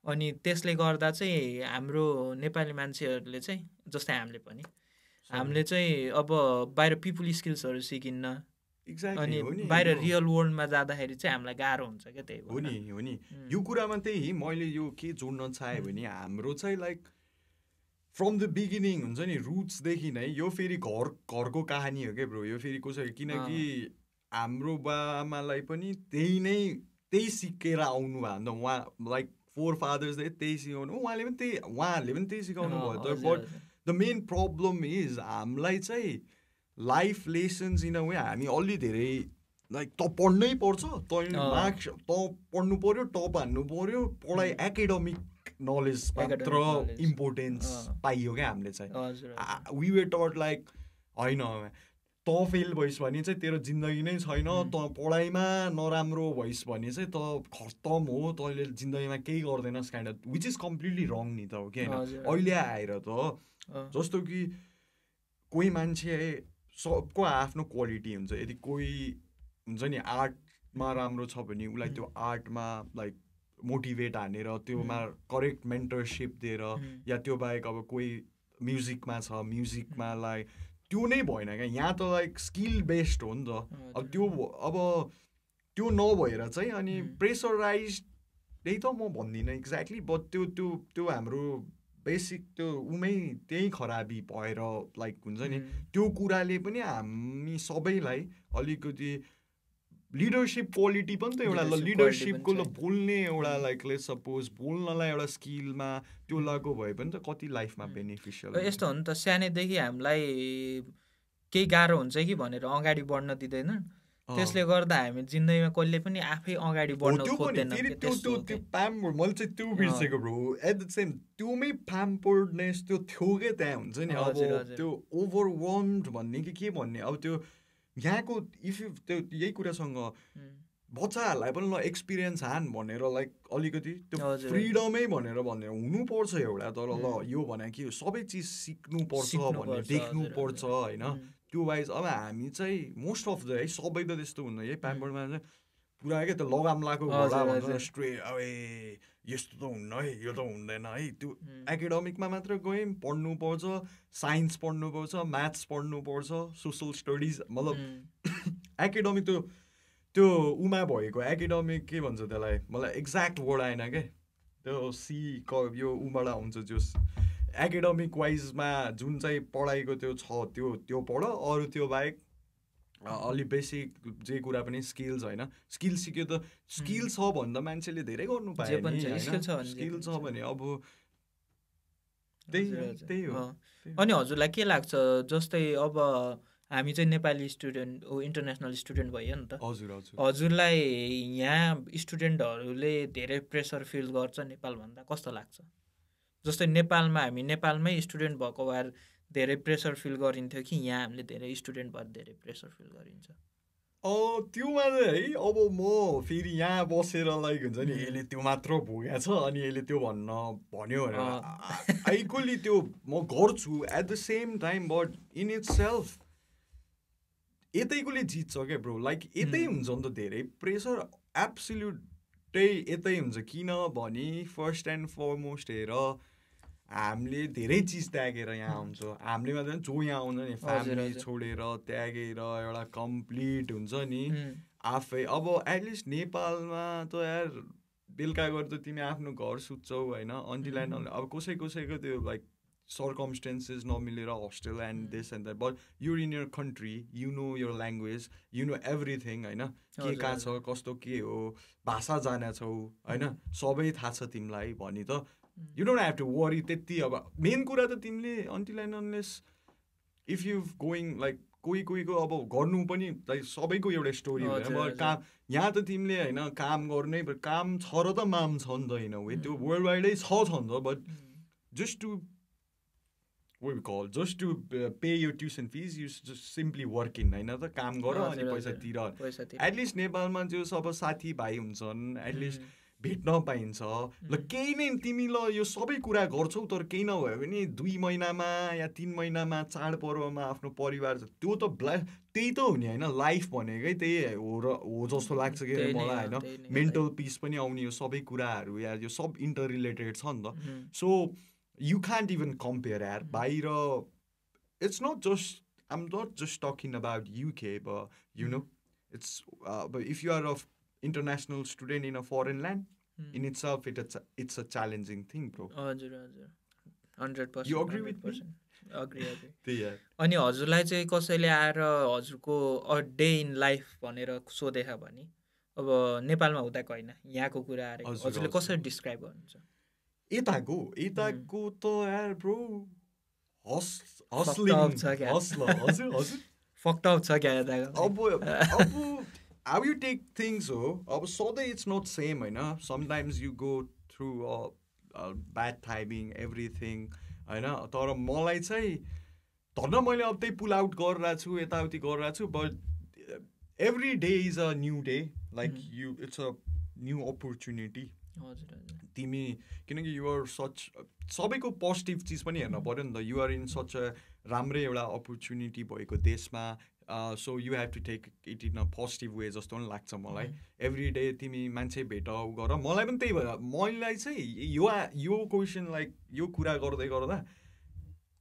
[SPEAKER 2] अनि त्यसले गर्दा चाहिँ हाम्रो नेपाली मान्छेहरूले चाहिँ जस्तै हामीले चाहिँ अब बाहिर पिपुल स्किल्सहरू सिकिन्न, अनि बाहिर रियल वर्ल्डमा जाँदाखेरि चाहिँ हामीलाई गाह्रो हुन्छ क्या। त्यही
[SPEAKER 1] हो नि यो कुरामा त्यही मैले यो के जोड्न चाहेँ भने हाम्रो चाहिँ लाइक फ्रम द बिगिनिङ हुन्छ नि, रुट्सदेखि नै यो फेरि घरको कहानी हो क्या ब्रो। यो फेरि कसरी, किनकि हाम्रो बाबाआमालाई पनि त्यही सिकेर आउनु भयो नि त। उहाँ लाइक फोर फादर्सले त्यही सिकाउनु, उहाँहरूले पनि त्यही सिकाउनु भयो त। But the main problem is हामीलाई चाहिँ life lessons in a way हामी अलि धेरै लाइक त पढ्नै पर्छ, मार्क्स त पढ्नु पर्यो, टप हान्नु पर्यो, पढाइ एकाडेमिक नलेज मात्र इम्पोर्टेन्स पाइयो क्या हामीले चाहिँ। वी वर टट लाइक होइन त फेल भइस् भने चाहिँ तेरो जिन्दगी नै छैन, त पढाइमा नराम्रो भइस् भने चाहिँ त खत्तम हो, तैँले जिन्दगीमा केही गर्दैनस् kind of, which is completely wrong नि त हो कि होइन। अहिले आएर त जस्तो कि कोही मान्छे सबको आफ्नो क्वालिटी हुन्छ, यदि कोही हुन्छ नि आर्टमा राम्रो छ भने उसलाई त्यो आर्टमा लाइक मोटिभेट हानेर त्योमा करेक्ट मेन्टरसिप दिएर, या त्यो बाहेक अब कोही म्युजिकमा छ म्युजिकमा लाइक त्यो नै भएन क्या। यहाँ त लाइक स्किल बेस्ड हो नि त। अब त्यो नभएर चाहिँ अनि प्रेसराइज त्यही त म भन्दिनँ एक्ज्याक्टली, बट त्यो हाम्रो बेसिक त्यो त्यही खराबी भएर लाइक हुन्छ नि, त्यो कुराले पनि हामी सबैलाई अलिकति लिडरसिप क्वालिटी पनि त एउटा लिडरसिपको बोल्ने एउटा लाइक लेट्स सपोज बोल्नलाई एउटा स्किलमा त्यो लागु भए पनि त कति लाइफमा बेनिफिसियल।
[SPEAKER 2] यस्तो हो नि त, सानैदेखि हामीलाई केही गाह्रो हुन्छ कि भनेर अगाडि बढ्न दिँदैन, त्यसले गर्दा हामी जिन्दगीमा कहिले पनि आफै अगाडि बढ्न खोज्दैन।
[SPEAKER 1] त्यो प्याम्पर मैले चाहिँ त्यो बिर्सेको ब्रो। एट द सेम त्योमै प्याम्पर्डनेस त्यो थियो क्या त्यहाँ हुन्छ नि। अब त्यो ओभरवेल्म्ड भन्ने कि के भन्ने, अब त्यो यहाँको इफ त्यो यही कुरासँग बच्चाहरूलाई पनि ल एक्सपिरियन्स हान भनेर लाइक अलिकति त्यो फ्रिडमै भनेर हुनुपर्छ एउटा, तर ल यो भने कि सबै चिज सिक्नुपर्छ भनेर देख्नुपर्छ होइन। त्यो वाइज अब हामी चाहिँ मोस्ट अफ द है सबै त त्यस्तो हुँदैन, यही प्याम्परमा चाहिँ पुरा क्या त्यो लगाम लगाएको घोडा भन्छ स्ट्रेट, अब यस्तो त हुन्न है, यो त हुँदैन है। त्यो एकाडेमिकमा मात्र गयौँ, पढ्नुपर्छ, साइन्स पढ्नुपर्छ, म्याथ्स पढ्नुपर्छ, सोसल स्टडिज, मतलब एकाडेमिक त्यो उमा भएको एकाडेमिक के भन्छ त्यसलाई, मलाई एक्ज्याक्ट वर्ड आएन क्या, त्यो यो उबाट आउँछ जो एकाडेमिक वाइजमा जुन चाहिँ पढाइको त्यो छ त्यो पढ, अरू त्यो बाहेक अलि बेसिक जे कुरा पनि स्किल्स होइन। स्किल सिक्यो त स्किल छ भने त मान्छेले धेरै गर्नु पायो नि, स्किल छ भने अब त्यही हो।
[SPEAKER 2] अनि हजुरलाई के लाग्छ, जस्तै अब हामी चाहिँ नेपाली स्टुडेन्ट इन्टरनेसनल स्टुडेन्ट भयो नि त।
[SPEAKER 1] हजुर हजुर।
[SPEAKER 2] हजुरलाई यहाँ स्टुडेन्टहरूले धेरै प्रेसर फिल गर्छ नेपालभन्दा, कस्तो लाग्छ? जस्तै नेपालमा हामी नेपालमै स्टुडेन्ट भएको भएर धेरै प्रेसर फिल गरिन्थ्यो कि यहाँ हामीले धेरै स्टुडेन्ट भएर धेरै प्रेसर फिल गरिन्छ?
[SPEAKER 1] त्योमा चाहिँ है अब म फेरि यहाँ बसेर लाइक हुन्छ नि यसले त्यो मात्र भोगेको छ अनि यसले त्यो भन्यो भनेर आइकोली त्यो म गर्छु at the same time, but in it's self यतैकोले जित्छ क्या ब्रो। लाइक यतै हुन्छ नि त धेरै प्रेसर, एब्सोल्युटै यतै हुन्छ। किनभने फर्स्ट एन्ड फरमोस्ट हेर हामीले धेरै चिज त्यागेर यहाँ आउँछ। हामीले मात्र जो यहाँ आउँछ नि फ्यामिली छोडेर त्यागेर एउटा कम्प्लिट हुन्छ नि आफै। अब एटलिस्ट नेपालमा त यार बेलुका गएर त तिमी आफ्नो घर सुत्छौ होइन, अन्टिल एन्ड अब कसैको त्यो लाइक सर्कमस्टेन्सेस नमिलेर hostel and this and that, but you're in your country, you know your language, you know everything होइन, के कहाँ छ कस्तो के हो, भाषा जानेछौ होइन, सबै थाहा छ तिमीलाई भने त you don't have to worry त्यति। अब मेन कुरा त तिमीले until and unless if you going like कोहीको अब गर्नु पनि लाइक सबैको एउटा स्टोरी हुँदैन, बट काम यहाँ त तिमीले होइन काम गर्नै काम छ र त माम छ नि त होइन वे, त्यो वर्ल्ड वाइडै छ नि त, but just to just to pay your tuition fees, you just simply working होइन त, काम गर अनि पैसा तिर। एटलिस्ट नेपालमा जो सब साथीभाइ हुन्छन् एटलिस्ट भेट्न पाइन्छ ल, केही नै तिमी ल यो सबै कुरा गर्छौ तर केही नभयो भने 2 महिनामा या 3 महिनामा चाडपर्वमा आफ्नो परिवार, त्यो त त्यही त हो नि होइन, लाइफ भनेकै त्यही हो जस्तो लाग्छ कि मलाई होइन। मेन्टल पिस पनि आउने यो सबै कुराहरू या यो सब इन्टर रिलेटेड छ नि त। So you can't even compare यार बाहिर। It's not just I'm not just talking about UK, but you know it's but if you are a international student in a foreign land, in itself it's a challenging thing, bro.
[SPEAKER 2] हजुर हजुर 100%।
[SPEAKER 1] You agree with me?
[SPEAKER 2] agree अनि हजुरलाई चाहिँ कसैले आएर हजुरको a day in life भनेर सोधेछ भने, अब नेपालमा हुँदाको होइन यहाँको कुरा आएर हजुरले कसरी डिस्क्राइब गर्नुहुन्छ?
[SPEAKER 1] यताको त यार ब्रो हस्लिङ हजुर
[SPEAKER 2] फक्ड अप छ क्या यताको।
[SPEAKER 1] अब how you take things अब सधैँ it's not same होइन, sometimes you go through bad timing everything होइन। तर मलाई चाहिँ धन्न मैले अब त्यही पुल आउट गरिरहेको छु यताउति गरिरहेको छु, but every day is a new day, like it's a new opportunity। तिमी किनकि युआर सच सबैको पोजिटिभ चिज पनि हेर्न पऱ्यो नि त, युआर इन सच अ राम्रै एउटा अपर्च्युनिटी भएको देशमा, so you have to take it in a positive way जस्तो पनि लाग्छ मलाई। एभ्री डे तिमी मान्छे भेट गर, मलाई पनि त्यही भएर मलाई चाहिँ यो क्वेसन लाइक यो कुरा गर्दै गर्दा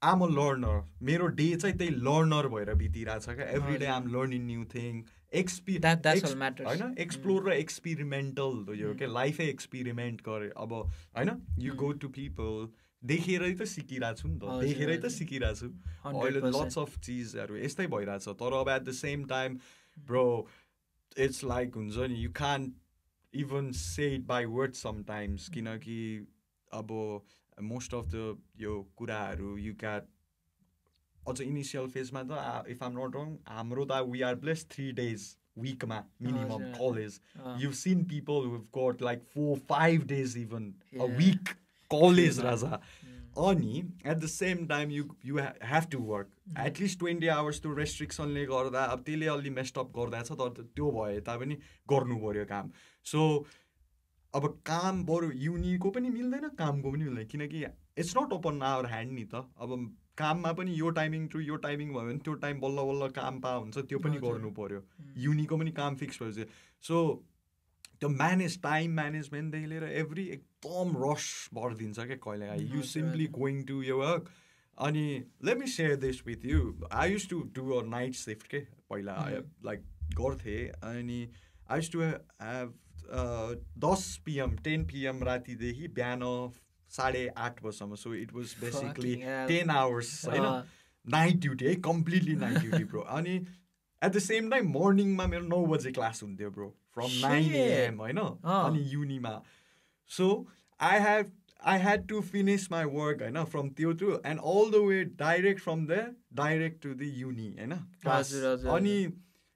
[SPEAKER 1] आम अ लर्नर, मेरो डे चाहिँ त्यही लर्नर भएर बितिरहेको छ क्या। एभ्री डे आम लर्निङ न्यू थिङ, होइन एक्सप्लोर र एक्सपिरिमेन्टल यो क्या, लाइफै एक्सपिरिमेन्ट गरे अब होइन। यु गो टु पिपल, देखेरै त सिकिरहेको छु नि त, देखेरै त सिकिरहेको छु अहिले, लट्स अफ चिजहरू यस्तै भइरहेछ। तर अब at the same time bro it's like हुन्छ नि, you can even say it by word sometimes, किनकि अब मोस्ट अफ द यो कुराहरू यु क्यान अझ इनिसियल फेजमा त इफ आम नट रङ हाम्रो त वी आर ब्लेस्ड 3 days विकमा minimum college. You seen people who have got like 4-5 days even a week college राजा। अनि at the same time you have to work at least 20 hours त्यो रेस्ट्रिक्सनले गर्दा अब त्यसले अलि मेस्टअप गर्दैछ, तर त्यो भए तापनि गर्नु पऱ्यो काम। सो अब काम बरु युनिको पनि मिल्दैन कामको पनि मिल्दैन, किनकि it's not open our hand नि त। अब काममा पनि यो टाइमिङ टु यो टाइमिङ भयो भने त्यो टाइम बल्ल बल्ल काम हुन्छ, त्यो पनि गर्नु पऱ्यो। युनिको पनि काम फिक्स भएपछि सो त्यो टाइम म्यानेजमेन्टदेखि लिएर एभ्री एकदम रस भरिदिन्छ क्या कहिले। यु सिम्पली गोइङ टु यो वर्क। अनि let me share this with you, I use to do a night shift के पहिला लाइक गर्थेँ, अनि I use to have 10 PM 10 PM रातिदेखि बिहान 8:30 बजीसम्म। So it was basically 10 hours होइन, नाइट ड्युटी है, कम्प्लिटली नाइट ड्युटी ब्रो। अनि एट द सेम टाइम मर्निङमा मेरो 9 बजे क्लास हुन्थ्यो ब्रो, फ्रम 9 AM होइन, अनि युनिमा। So I have I had to finish my work होइन from त्यो to and all the way direct from there direct to the uni होइन class अनि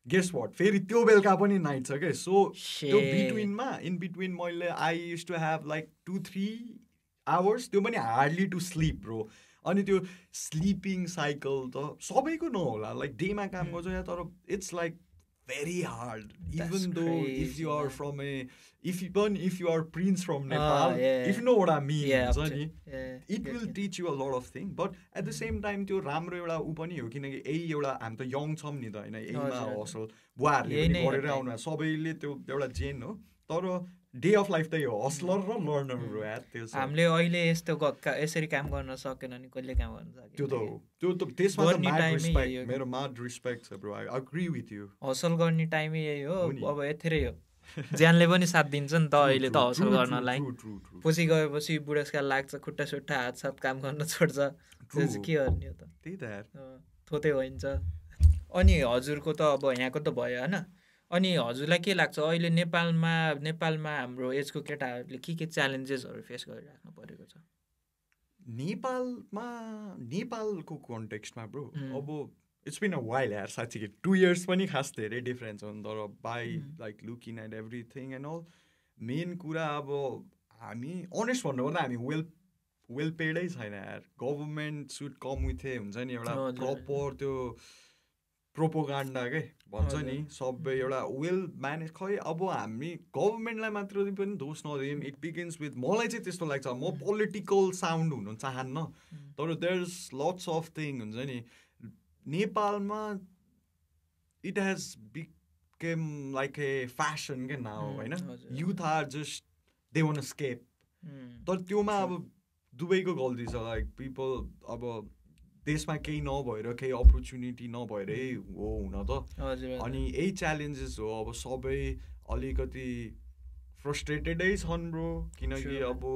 [SPEAKER 1] guess what फेरि त्यो बेलुका पनि नाइट छ के सो त्यो बिट्विनमा इन बिट्विन मैले I used to have like 2-3 hours त्यो पनि hardly to sleep bro अनि त्यो स्लिपिङ साइकल त सबैको नहोला लाइक डेमा काम गर्छ या तर it's like very hard even though if you are from a if you are prince from Nepal if you know what I mean it will teach you a lot of things but at the same time त्यो राम्रो एउटा उ पनि हो किनकि यही एउटा हामी त यङ छौँ नि त होइन यहीमा हसल बुवाहरूले पनि गरेर आउनु सबैले त्यो एउटा जेन हो तर डे अफ लाइफ त्यही हो हस्लर र लर्नरहरू यार त्यो
[SPEAKER 2] हामीले अहिले यस्तो यसरी काम गर्न सकेन नि कहिले काम गर्न सकेन
[SPEAKER 1] त्यो त हो त्यो त त्यसमा त म्याड रिस्पेक्ट मेरो म्याड रिस्पेक्ट छ bro I agree with you
[SPEAKER 2] hustle गर्ने टाइमै यही हो अब यतिरै हो ज्यानले पनि साथ दिन्छ नि त अहिले त हसल गर्नलाई पछि गएपछि बुढेसकाल लाग्छ खुट्टा सुट्टा हात साथ काम गर्न छोड्छ त्यो चाहिँ के गर्ने हो त
[SPEAKER 1] त्यही त यार
[SPEAKER 2] थोतै भइन्छ अनि हजुरको त अब यहाँको त भयो होइन अनि हजुरलाई के लाग्छ अहिले नेपालमा हाम्रो एजको केटाहरूले के च्यालेन्जेसहरू फेस गरिराख्नु परेको छ
[SPEAKER 1] नेपालको कन्टेक्स्टमा ब्रो अब इट्स बिन अ वाइल यार साँच्चीकै 2 years पनि खास धेरै डिफ्रेन्स हो नि तर by like looking at everything and all main कुरा अब हामी अनेस्ट भन्नुपर्दा हामी वेल पेडै छैन यार गभर्मेन्ट सुड कम विथ हुन्छ नि एउटा प्रपर त्यो प्रोपोगान्डा के भन्छ नि सबै एउटा वेल म्यानेज खै अब हामी गभर्मेन्टलाई मात्र पनि दोष नदिउँ इट बिगिन्स विथ मलाई चाहिँ त्यस्तो लाग्छ म पोलिटिकल साउन्ड हुनु चाहन्न तर there is lots of thing हुन्छ नि नेपालमा it has become like a fashion के नाउ होइन youth are just they want escape तर त्योमा अब दुबईको गल्ती छ लाइक पिपल अब देशमा केही नभएर केही अपर्च्युनिटी नभएरै हो हुन त अनि यही च्यालेन्जेस हो अब सबै अलिकति फ्रस्ट्रेटेडै छन् ब्रो किनकि अब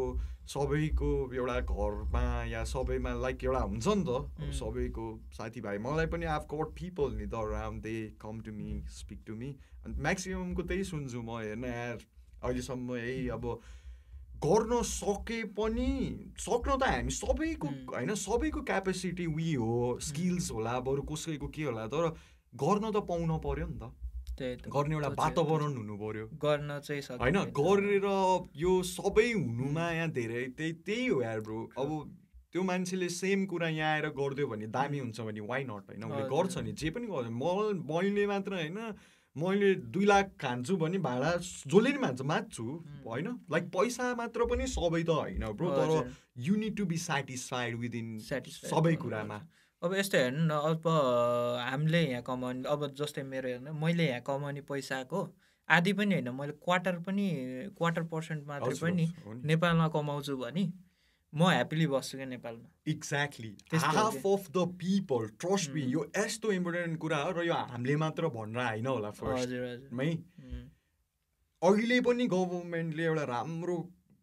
[SPEAKER 1] सबैको एउटा घरमा या सबैमा लाइक एउटा हुन्छ नि त सबैको साथीभाइ मलाई पनि आफ गट पिपल नि the around they come to me speak to me अनि म्याक्सिममको त्यही सुन्छु म हेर्न यार अहिलेसम्म यही अब गर्न सके पनि सक्न त हामी सबैको होइन सबैको क्यापेसिटी उही हो स्किल्स होला बरु कसैको के होला तर गर्न त पाउन पर्यो नि त गर्ने एउटा वातावरण हुनु पर्यो
[SPEAKER 2] गर्न चाहिँ
[SPEAKER 1] होइन गरेर यो सबै हुनुमा यहाँ धेरै त्यही हो यार ब्रो अब त्यो मान्छेले सेम कुरा यहाँ आएर गरिदियो भने दामी हुन्छ भने वाइ नट होइन उसले गर्छ नि जे पनि गर्छ मैले मात्र होइन मैले 2 लाख खान्छु भने भाडा जसले नि माग्छु होइन लाइक पैसा मात्र पनि सबै त होइन ब्रो तर you need to be satisfied within सबै कुरामा
[SPEAKER 2] अब यस्तो हेर्नु न अब हामीले यहाँ कमाउने अब जस्तै मेरो हेर्नु मैले यहाँ कमाउने पैसाको आधी पनि होइन मैले क्वार्टर% मात्रै पनि नेपालमा कमाउँछु भने म ह्याप्पीली बस्छु क्या नेपालमा
[SPEAKER 1] exactly half of the people trust me यो यस्तो इम्पोर्टेन्ट कुरा हो र यो हामीले मात्र भनेर होइन होला फर्स्टमै अहिले पनि गभर्मेन्टले एउटा राम्रो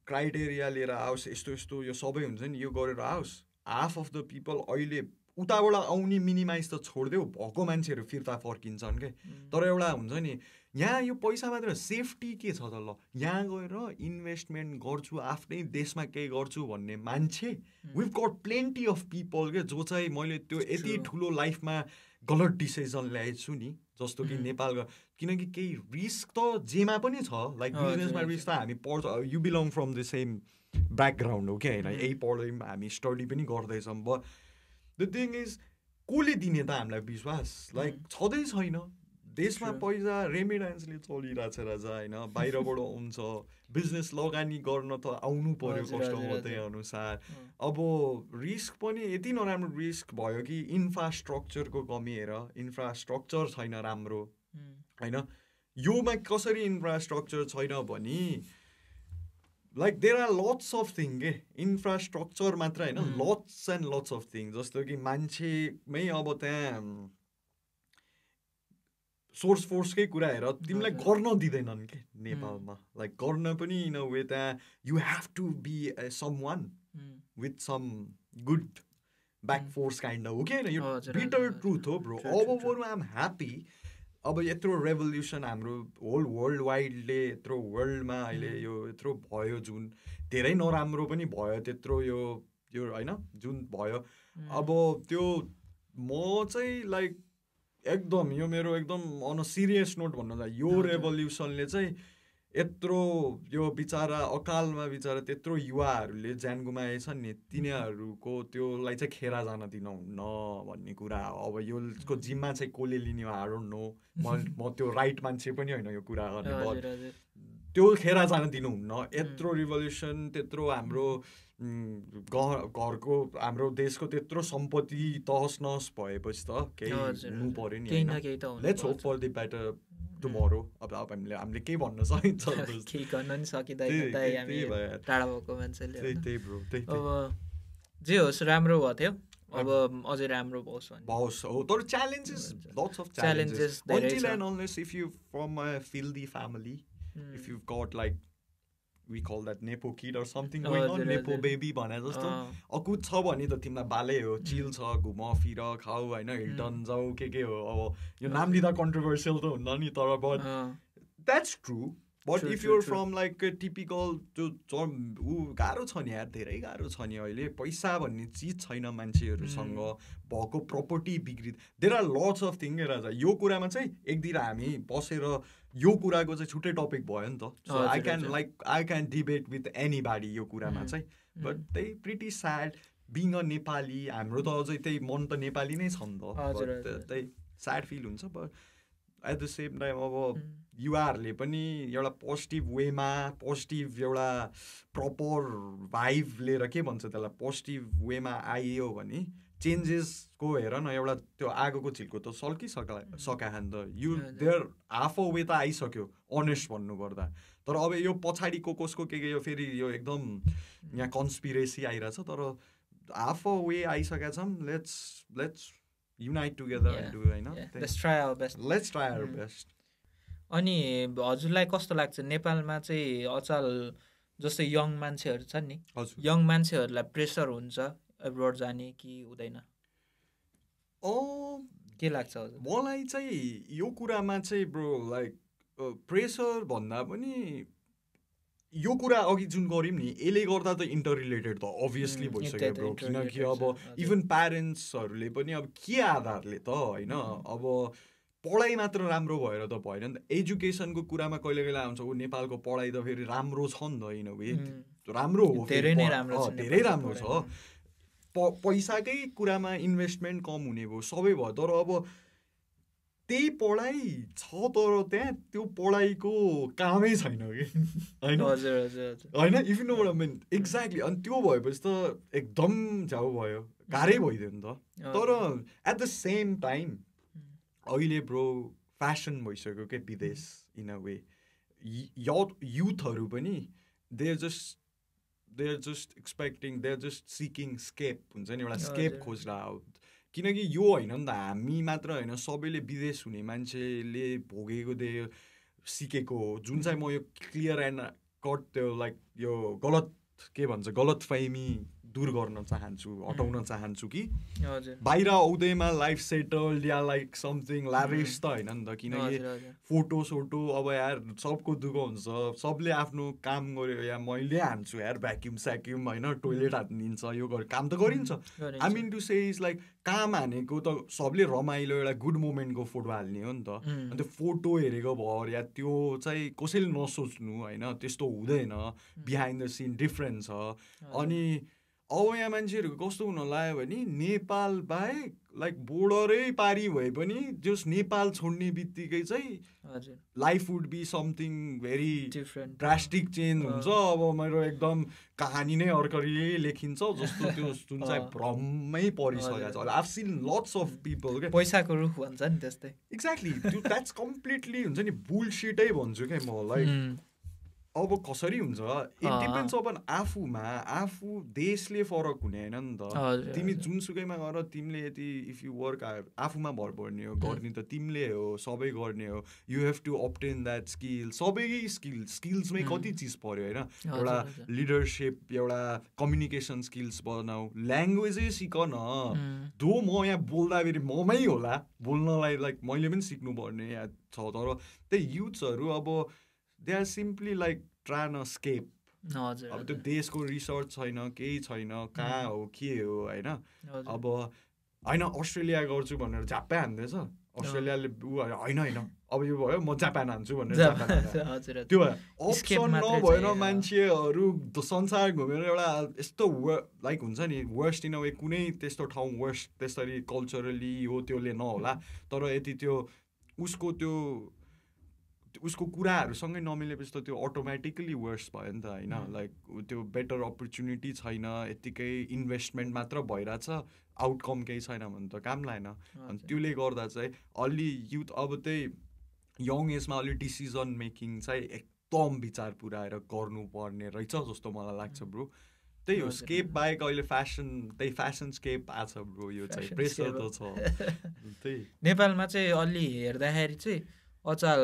[SPEAKER 1] क्राइटेरिया लिएर आओस् यस्तो यो सबै हुन्छ नि यो गरेर आओस् हाफ अफ द पिपल अहिले उताबाट आउने मिनिमाइज त छोडिदेऊ भएको मान्छेहरू फिर्ता फर्किन्छन् के तर एउटा हुन्छ नि यहाँ यो पैसा मात्र सेफ्टी के छ त ल यहाँ गएर इन्भेस्टमेन्ट गर्छु आफ्नै देशमा केही गर्छु भन्ने मान्छे we've got plenty of people के जो चाहिँ मैले त्यो यति ठुलो लाइफमा गलत डिसिजन ल्याएछु नि जस्तो कि नेपाल किनकि केही रिस्क त जेमा पनि छ लाइक बिजनेसमा रिस्क त हामी पढ्छ you belong from the same background हो क्या होइन यही पढ्दै हामी स्टडी पनि गर्दैछौँ बट द थिङ इज कसले दिने त हामीलाई विश्वास लाइक छँदै छैन देशमा पैसा रेमिडेन्सले चलिरहेछ राजा होइन बाहिरबाट आउँछ बिजनेस लगानी गर्न त आउनु पर्यो कस्टमर त्यही अनुसार अब रिस्क पनि यति नराम्रो रिस्क भयो कि इन्फ्रास्ट्रक्चरको कमी हेर इन्फ्रास्ट्रक्चर छैन राम्रो होइन योमा कसरी इन्फ्रास्ट्रक्चर छैन भने like there are lots of thing के इन्फ्रास्ट्रक्चर मात्र होइन lots and lots of thing जस्तो कि मान्छेमै अब त्यहाँ सोर्स फोर्सकै कुरा हेर तिमीलाई गर्न दिँदैनन् कि नेपालमा लाइक गर्न पनि इन अ वे त्यहाँ you have to be someone with some good back force kind हो कि होइन यो बिटर ट्रुथ हो ब्रो अब बरु आइ एम ह्याप्पी अब यत्रो रेभोल्युसन हाम्रो होल वर्ल्ड वाइडले यत्रो वर्ल्डमा अहिले यो यत्रो भयो जुन धेरै नराम्रो पनि भयो त्यत्रो यो होइन जुन भयो अब त्यो म चाहिँ लाइक एकदम यो मेरो एकदम अन सिरियस नोट भन्नु त यो रेभोल्युसनले चाहिँ यत्रो यो बिचारा अकालमा बिचारा त्यत्रो युवाहरूले ज्यान गुमाएछन् नि तिनीहरूको त्योलाई चाहिँ खेरा जान दिनुहुन्न भन्ने कुरा हो अब यसको जिम्मा चाहिँ कसले लिने आई डोन्ट नो म त्यो राइट मान्छे पनि होइन यो कुरा गर्ने त्यो खेरा जान दिनुहुन्न यत्रो रिभोल्युसन त्यत्रो हाम्रो घरको हाम्रो देशको त्यत्रो सम्पत्ति तहस नहस भएपछि त केही हुनु पर्यो नि let's hope for the better tomorrow अब हामीले केही भन्न सकिन्छ
[SPEAKER 2] केही गर्न नि सकिँदैन टाढा भएको मान्छेले अब जे होस् राम्रो भएको थियो अब अझै राम्रो
[SPEAKER 1] होस् हो तर challenges lots of challenges until and unless if you from a filthy family if you've got like we call that nepo kid or something going on nepo baby भने जस्तो अकुत छ भने त तिमीलाई बालै हो चिल छ घुम फिर खाऊ होइन हिल्टन जाऊ के हो अब यो नाम लिँदा कन्ट्रोभर्सियल त हुन्न नि तर but that's true but if you're from like typical त्यो गाह्रो छ नि यार धेरै गाह्रो छ नि अहिले पैसा भन्ने चिज छैन मान्छेहरूसँग भएको प्रपर्टी बिग्रिद there are lots of thing राजा यो कुरामा चाहिँ एकदिन हामी बसेर यो कुराको चाहिँ छुट्टै टपिक भयो नि त so I can debate with anybody यो कुरामा चाहिँ बट त्यही pretty sad being a Nepali हाम्रो त अझै त्यही मन त नेपाली नै छ नि त त्यही स्याड फिल हुन्छ but at the same time अब युवाहरूले पनि एउटा पोजिटिभ वेमा पोजिटिभ एउटा प्रपर भाइभ लिएर के भन्छ त्यसलाई पोजिटिभ वेमा आइयो भने चेन्जेसको हेर न एउटा त्यो आगोको झिल्को त सकायो नि त you there half a way त आइसक्यो अनेस्ट भन्नुपर्दा तर अब यो पछाडिको कसको के यो फेरि यो एकदम यहाँ कन्सपिरेसी आइरहेछ तर हाफ अ वे आइसकेका छौँ let's unite together and do
[SPEAKER 2] let's try our
[SPEAKER 1] best
[SPEAKER 2] अनि हजुरलाई कस्तो लाग्छ नेपालमा चाहिँ अचल जस्तै यङ मान्छेहरू छन् नि यङ मान्छेहरूलाई प्रेसर हुन्छ एब्रोड जाने कि हुँदैन के लाग्छ हजुर
[SPEAKER 1] मलाई चाहिँ यो कुरामा चाहिँ ब्रो लाइक प्रेसर भन्दा पनि यो कुरा अघि जुन गऱ्यौँ नि यसले गर्दा त इन्टर रिलेटेड त अभियसली भइसक्यो ब्रो किनकि अब इभन प्यारेन्ट्सहरूले पनि अब के आधारले त होइन अब पढाइ मात्र राम्रो भएर त भएन नि त एजुकेसनको कुरामा कहिले कहिले आउँछ नेपालको पढाइ त फेरि राम्रो छ नि त इन अ वे राम्रो हो
[SPEAKER 2] धेरै राम्रो
[SPEAKER 1] छ पैसाकै कुरामा इन्भेस्टमेन्ट कम हुने भयो सबै भयो तर अब त्यही पढाइ छ तर त्यहाँ त्यो पढाइको कामै छैन कि होइन if you know what I mean exactly अनि त्यो भएपछि त एकदम झ्याउ भयो गाह्रै भइदियो नि त तर एट द सेम टाइम अहिले ब्रो फ्यासन भइसक्यो क्या विदेश इन अ वे युथहरू पनि they are just expecting they are just seeking escape हुन्छ नि एउटा स्केप खोज्दा किनकि यो होइन नि त हामी मात्र होइन सबैले विदेश हुने मान्छेले भोगेको त्यो सिकेको हो जुन चाहिँ म यो क्लियर एन्ड कट त्यो लाइक यो गलत फहमी दूर गर्न चाहन्छु हटाउन चाहन्छु कि बाहिर आउँदैमा लाइफ सेटल्ड या लाइक समथिङ ल्याभिस त होइन नि त किनकि फोटो अब यार सबको दुःख हुन्छ सबले आफ्नो काम गर्यो या मैले हान्छु यार भ्याक्युम स्याक्युम होइन टोइलेट हानिदिन्छ यो काम त गरिन्छ I mean to say is like काम हानेको त सबले रमाइलो एउटा गुड मोमेन्टको फोटो हाल्ने हो नि त अनि त्यो फोटो हेरेको भएर या त्यो चाहिँ कसैले नसोच्नु होइन त्यस्तो हुँदैन बिहाइन्ड द सिन डिफ्रेन्ट छ अनि अब यहाँ मान्छेहरूको कस्तो हुन लाग्यो भने नेपाल बाहेक लाइक बोर्डरै पारी भए पनि जस नेपाल छोड्ने बित्तिकै चाहिँ life would be something very
[SPEAKER 2] different
[SPEAKER 1] drastic change हुन्छ अब मेरो एकदम कहानी नै अर्कै लेखिन्छ जस्तो त्यो जुन चाहिँ भ्रममै परिसकेको छ I have seen lots of people के
[SPEAKER 2] पैसाको रुख भन्छ नि त्यस्तै
[SPEAKER 1] एक्ज्याक्टली त्यो द्याट्स कम्प्लिटली हुन्छ नि बुलशिटै भन्छु क्या म लाइक अब कसरी हुन्छ इट डिपेन्ड्स अपन आफूमा आफू देशले फरक हुने होइन नि त तिमी जुनसुकैमा गर तिमीले यदि इफ यु वर्क आफूमा भर पर्ने हो गर्ने त तिमीले हो सबै गर्ने हो you have to obtain that skill सबै स्किल्समै कति चिज पऱ्यो होइन एउटा लिडरसिप एउटा कम्युनिकेसन स्किल्स बनाऊ ल्याङ्ग्वेजै सिक न दो म यहाँ बोल्दाखेरि ममै होला बोल्नलाई लाइक मैले पनि सिक्नुपर्ने यहाँ छ तर त्यही युथ्सहरू अब they are simply like trying escape अब त्यो देशको रिसर्च छैन केही छैन कहाँ हो के हो होइन अब होइन अस्ट्रेलिया गर्छु भनेर झाप्पै हान्दैछ अस्ट्रेलियाले होइन अब यो भयो म जापान हान्छु भनेर त्यो अप्सन नभएर मान्छेहरू संसार घुमेर एउटा यस्तो लाइक हुन्छ नि वर्स्ट इन अ वे कुनै त्यस्तो ठाउँ वर्स्ट त्यसरी कल्चरली हो त्योले नहोला तर यति त्यो उसको कुराहरूसँगै नमिलेपछि त त्यो अटोमेटिकली वर्स भयो नि त होइन लाइक त्यो बेटर अपर्च्युनिटी छैन यत्तिकै इन्भेस्टमेन्ट मात्र भइरहेछ आउटकम केही छैन भने त काम लागेन अनि त्यसले गर्दा चाहिँ अलि युथ अब त्यही यङ एजमा अलि डिसिजन मेकिङ चाहिँ एकदम विचार पुऱ्याएर गर्नुपर्ने रहेछ जस्तो मलाई लाग्छ ब्रो त्यही हो स्केप बाहेक अहिले त्यही फेसन स्केप आछ ब्रो यो चाहिँ प्रेसर त छ त्यही
[SPEAKER 2] नेपालमा चाहिँ अलि हेर्दाखेरि चाहिँ अचाल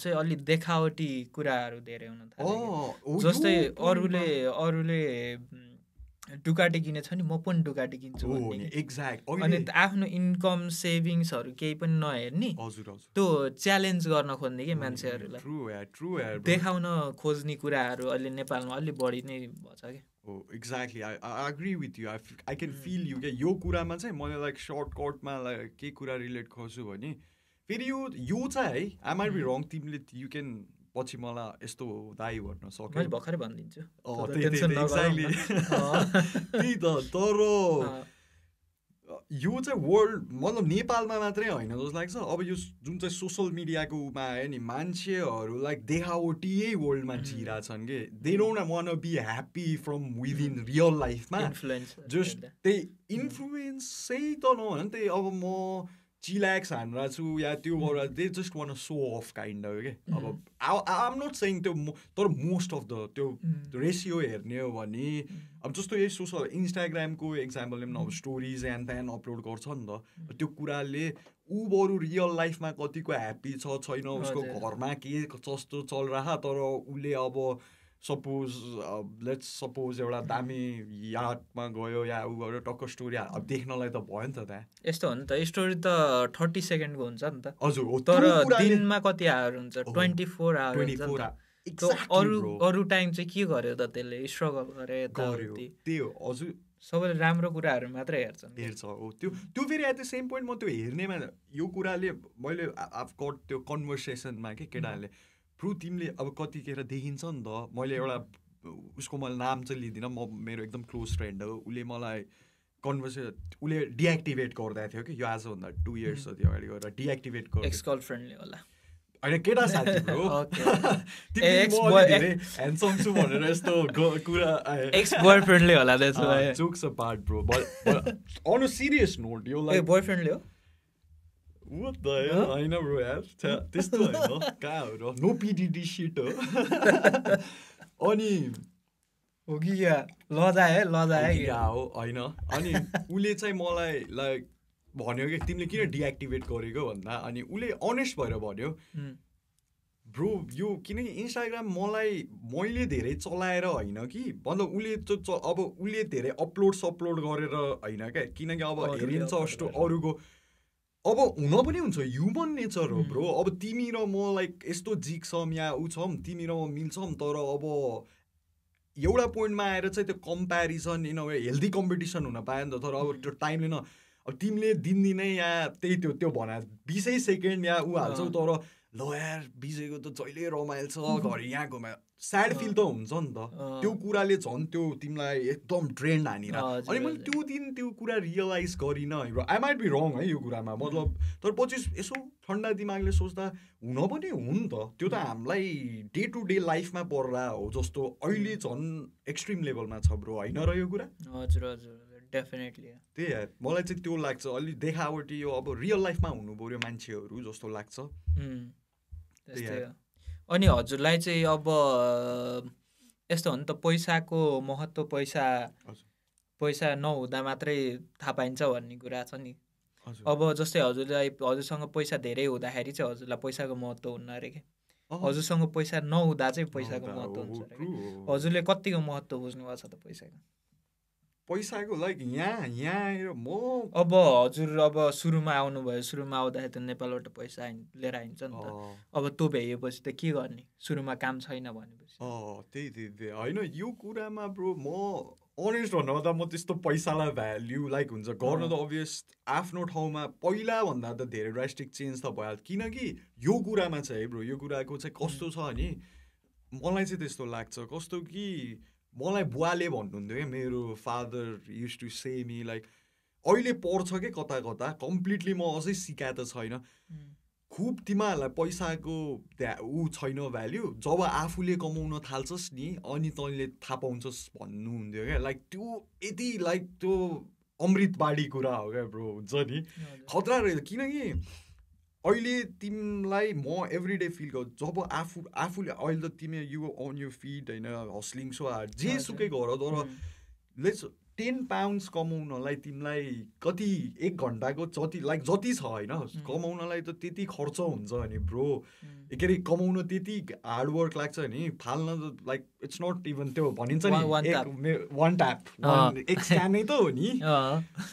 [SPEAKER 2] चाहिँ अलि देखावटी कुराहरू धेरै हुन थाल्यो जस्तै अरूले डुकाटी किनेछ नि म पनि डुकाटी किन्छु अनि आफ्नो इन्कम सेभिङ्सहरू केही पनि नहेर्ने त्यो च्यालेन्ज गर्न खोज्ने कि मान्छेहरूलाई देखाउन खोज्ने कुराहरू अहिले नेपालमा अलि बढी नै भएछ क्या
[SPEAKER 1] exactly I agree with you I can feel you क्या यो कुरामा चाहिँ मैले लाइक सर्टकटमा लाइक के कुरा रिलेट गर्छु भने फेरि यो चाहिँ है आई माइट बी रङ तिमीले यु क्यान पछि मलाई यस्तो दाइ भन्न सक्यो
[SPEAKER 2] मैले भर्खरै भनिदिन्छु
[SPEAKER 1] त्यही त तर यो चाहिँ वर्ल्ड मतलब नेपालमा मात्रै होइन जस्तो लाग्छ अब यो जुन चाहिँ सोसल मिडियाको उमा आयो नि मान्छेहरू लाइक देखावटीयै वर्ल्डमा जिरहेछन् कि they don't want be happy from within real लाइफमा जस्ट त्यही इन्फ्लुएन्सै त नभन त्यही अब म चिल्याक्स हानेर छु या त्यो गरेर they just one so of kind हो क्या अब आम नट सेङ त्यो तर मोस्ट अफ द त्यो रेसियो हेर्ने हो भने अब जस्तो यही सोसल इन्स्टाग्रामको इक्जाम्पलले पनि अब स्टोरिज एन्ड त्यहाँ अपलोड गर्छ नि त त्यो कुराले ऊ बरु रियल लाइफमा कतिको ह्याप्पी छ छैन उसको घरमा के कस्तो चलिरह तर उसले अब लेट्स सपोज एउटा दामी यार्डमा गयो या ऊ गयो टक्क स्टोरी अब देख्नलाई त भयो नि त त्यहाँ
[SPEAKER 2] यस्तो हो नि त स्टोरी त 30 सेकेन्डको हुन्छ नि त हजुर तर दिनमा कति आवर हुन्छ 24 आवर अरू टाइम चाहिँ के गर्यो त त्यसले स्ट्रगल गर्यो
[SPEAKER 1] त्यही हो हजुर
[SPEAKER 2] सबैले राम्रो कुराहरू मात्रै
[SPEAKER 1] हेर्छ हो त्यो फेरि एट द सेम पोइन्ट म त्यो हेर्नेमा यो कुराले मैले आफ गट त्यो कन्भर्सेसनमा के केटाहरूले प्रू तिमीले अब कतिखेर देखिन्छ नि त मैले एउटा उसको मैले नाम चाहिँ लिँदिनँ म मेरो एकदम क्लोज फ्रेन्ड हो उसले मलाई उसले डिएक्टिभेट गरिदिएको थियो कि यो आजभन्दा 2 इयर्स जति अगाडि गएर डिएक्टिभेट गर्यो
[SPEAKER 2] एक्स गर्लफ्रेन्डले होला
[SPEAKER 1] होइन केटा साथी ब्रो धेरै ह्यान्डसम छु भनेर यस्तो कुरा
[SPEAKER 2] एक्स बोयफ्रेन्डले होला
[SPEAKER 1] jokes apart bro on a serious note यो लाइक
[SPEAKER 2] बोयफ्रेन्डले हो
[SPEAKER 1] What the hell? होइन ब्रो यार त्यस्तो होइन कहाँ हो र नो पिडिडी सिट हो अनि
[SPEAKER 2] हो कि लजाए
[SPEAKER 1] हो होइन अनि उसले चाहिँ मलाई लाइक भन्यो कि तिमीले किन डिएक्टिभेट गरेको भन्दा अनि उसले अनेस्ट भएर भन्यो ब्रो यो किनकि इन्स्टाग्राम मैले धेरै चलाएर होइन कि मतलब उसले अब उसले धेरै अपलोड गरेर होइन क्या किनकि अब हेरिन्छ जस्तो अरूको अब हुन पनि हुन्छ ह्युमन नेचर हो ब्रो अब तिमी र म लाइक यस्तो जिक्छौँ या ऊ छौँ तिमी र म मिल्छौँ तर अब एउटा पोइन्टमा आएर चाहिँ त्यो comparison in a healthy competition हुन पायो नि त तर अब त्यो टाइमले न अब तिमीले दिनदिनै या त्यही त्यो भना 20 सेकेन्ड या ऊ हाल्छौ तर ल यार विजयको त जहिले रमाइलो छ घरि यहाँ घुमायो स्याड फिल त हुन्छ नि त त्यो कुराले झन् त्यो तिमीलाई एकदम ट्रेन्ड हानेर अनि मैले त्यो दिन त्यो कुरा रियलाइज गरिनँ आई माइट बी रङ है यो कुरामा मतलब तर पछि यसो ठन्डा दिमागले सोच्दा हुन पनि हो नि त त्यो त हामीलाई डे टु डे लाइफमा पर्ला हो जस्तो अहिले झन् एक्सट्रिम लेभलमा छ ब्रो होइन र यो कुरा
[SPEAKER 2] हजुर हजुर डेफिनेटली
[SPEAKER 1] त्यही मलाई चाहिँ त्यो लाग्छ अलि देखावटी यो अब रियल लाइफमा हुनु पर्यो मान्छेहरू जस्तो लाग्छ
[SPEAKER 2] अनि हजुरलाई चाहिँ अब यस्तो हो नि त, पैसाको महत्त्व पैसा नहुँदा मात्रै थाहा पाइन्छ भन्ने कुरा छ नि। अब जस्तै हजुरसँग पैसा धेरै हुँदाखेरि चाहिँ हजुरलाई पैसाको महत्त्व हुन्न अरे के, हजुरसँग पैसा नहुँदा चाहिँ पैसाको महत्त्व हुन्छ अरे के। हजुरले कतिको महत्त्व बुझ्नु भएको छ त
[SPEAKER 1] पैसाको लाइक यहाँ आएर म
[SPEAKER 2] अब हजुर सुरुमा आउनुभयो, सुरुमा आउँदाखेरि त नेपालबाट पैसा लिएर आइन्छ नि त। अब त्यो भ्याइएपछि त के गर्ने, सुरुमा काम छैन भनेपछि।
[SPEAKER 1] त्यही होइन यो कुरामा ब्रो म अनेस्ट भन्नुपर्दा म त्यस्तो पैसालाई भ्याल्यु लाइक हुन्छ गर्न त अभियस आफ्नो ठाउँमा पहिलाभन्दा त धेरै ड्रास्टिक चेन्ज त भइहाल्छ। किनकि यो कुरामा चाहिँ है ब्रो, यो कुराको चाहिँ कस्तो छ भने मलाई चाहिँ त्यस्तो लाग्छ कस्तो कि मलाई बुवाले भन्नुहुन्थ्यो क्या, मेरो father use to say me like अहिले पढ्छ कि कता कता कम्प्लिटली म अझै सिकाए त छैन, खुब तिमीहरूलाई पैसाको छैन भ्याल्यु, जब आफूले कमाउन थाल्छस् नि अनि तैँले थाहा पाउँछस् भन्नुहुन्थ्यो क्या। लाइक त्यो यति लाइक त्यो अमृतबाडी कुरा हो क्या ब्रो, हुन्छ नि खतरा रहेछ। किनकि अहिले तिमीलाई म एभ्री डे फिल गर्छु जब आफूले अहिले त तिमी यु अन यु फिट होइन, हस्लिङ सो हार्ड जे सुकै गर, तर लेट्स 10 पाउन्ड्स कमाउनलाई तिमीलाई कति 1 घन्टाको जति छ होइन, कमाउनलाई त त्यति खर्च हुन्छ नि ब्रो। के अरे कमाउन त्यति हार्डवर्क लाग्छ नि, फाल्न त लाइक इट्स नट इभन त्यो भनिन्छ नि वान ट्याप एक स्क्यानै त हो नि,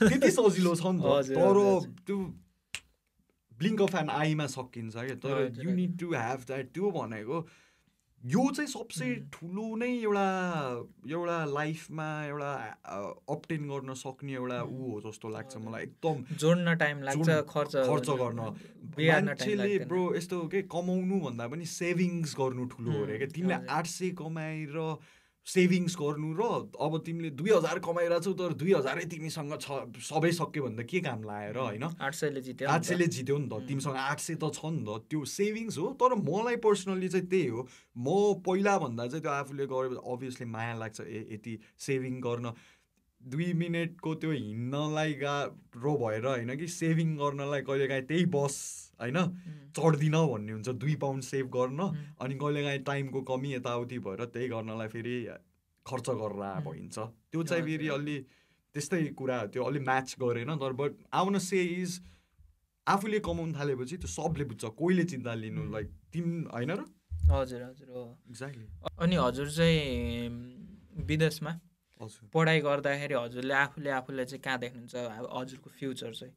[SPEAKER 1] त्यति सजिलो छ नि त। तर त्यो ब्लिङ्क अफ एन आईमा सकिन्छ क्या, तर you need to have that. त्यो भनेको यो चाहिँ सबसे ठुलो नै एउटा लाइफमा एउटा अब्टेन गर्न सक्ने एउटा हो जस्तो लाग्छ मलाई। एकदम
[SPEAKER 2] जोड्न टाइम लाग्छ,
[SPEAKER 1] खर्च गर्न मान्छेले ब्रो यस्तो के कमाउनु भन्दा पनि सेभिङ्स गर्नु ठुलो हो अरे क्या। तिमीले 800 कमाएर सेभिङ्स गर्नु र अब तिमीले 2000 कमाइरहेको छौ तर 2000 तिमीसँग छ, सबै सक्यो भने त के काम लाएर होइन।
[SPEAKER 2] 800ले
[SPEAKER 1] जित्यो नि त, तिमीसँग 800 त छ नि त, त्यो सेभिङ्स हो। तर मलाई पर्सनली चाहिँ त्यही हो, म पहिलाभन्दा चाहिँ त्यो आफूले गरेर अभियसली माया लाग्छ यति सेभिङ गर्न। 2 मिनटको त्यो हिँड्नलाई गाह्रो भएर होइन कि सेभिङ गर्नलाई कहिलेकाहीँ त्यही बस होइन चढ्दिन भन्ने हुन्छ 2 पाउन्ड सेभ गर्न, अनि कहिलेकाहीँ टाइमको कमी यताउति भएर त्यही गर्नलाई फेरि खर्च गरेर भइन्छ। त्यो चाहिँ फेरि अलि त्यस्तै कुरा हो, त्यो अलि म्याच गरेन। तर बट आउन से इज आफूले कमाउनु थालेपछि त्यो सबले बुझ्छ, कोहीले चिन्ता लिनु लाइक तिमी होइन र।
[SPEAKER 2] हजुर हो
[SPEAKER 1] एक्ज्याक्टली।
[SPEAKER 2] अनि हजुर चाहिँ विदेशमा पढाइ गर्दाखेरि हजुरले आफूलाई चाहिँ कहाँ देख्नुहुन्छ, हजुरको फ्युचर चाहिँ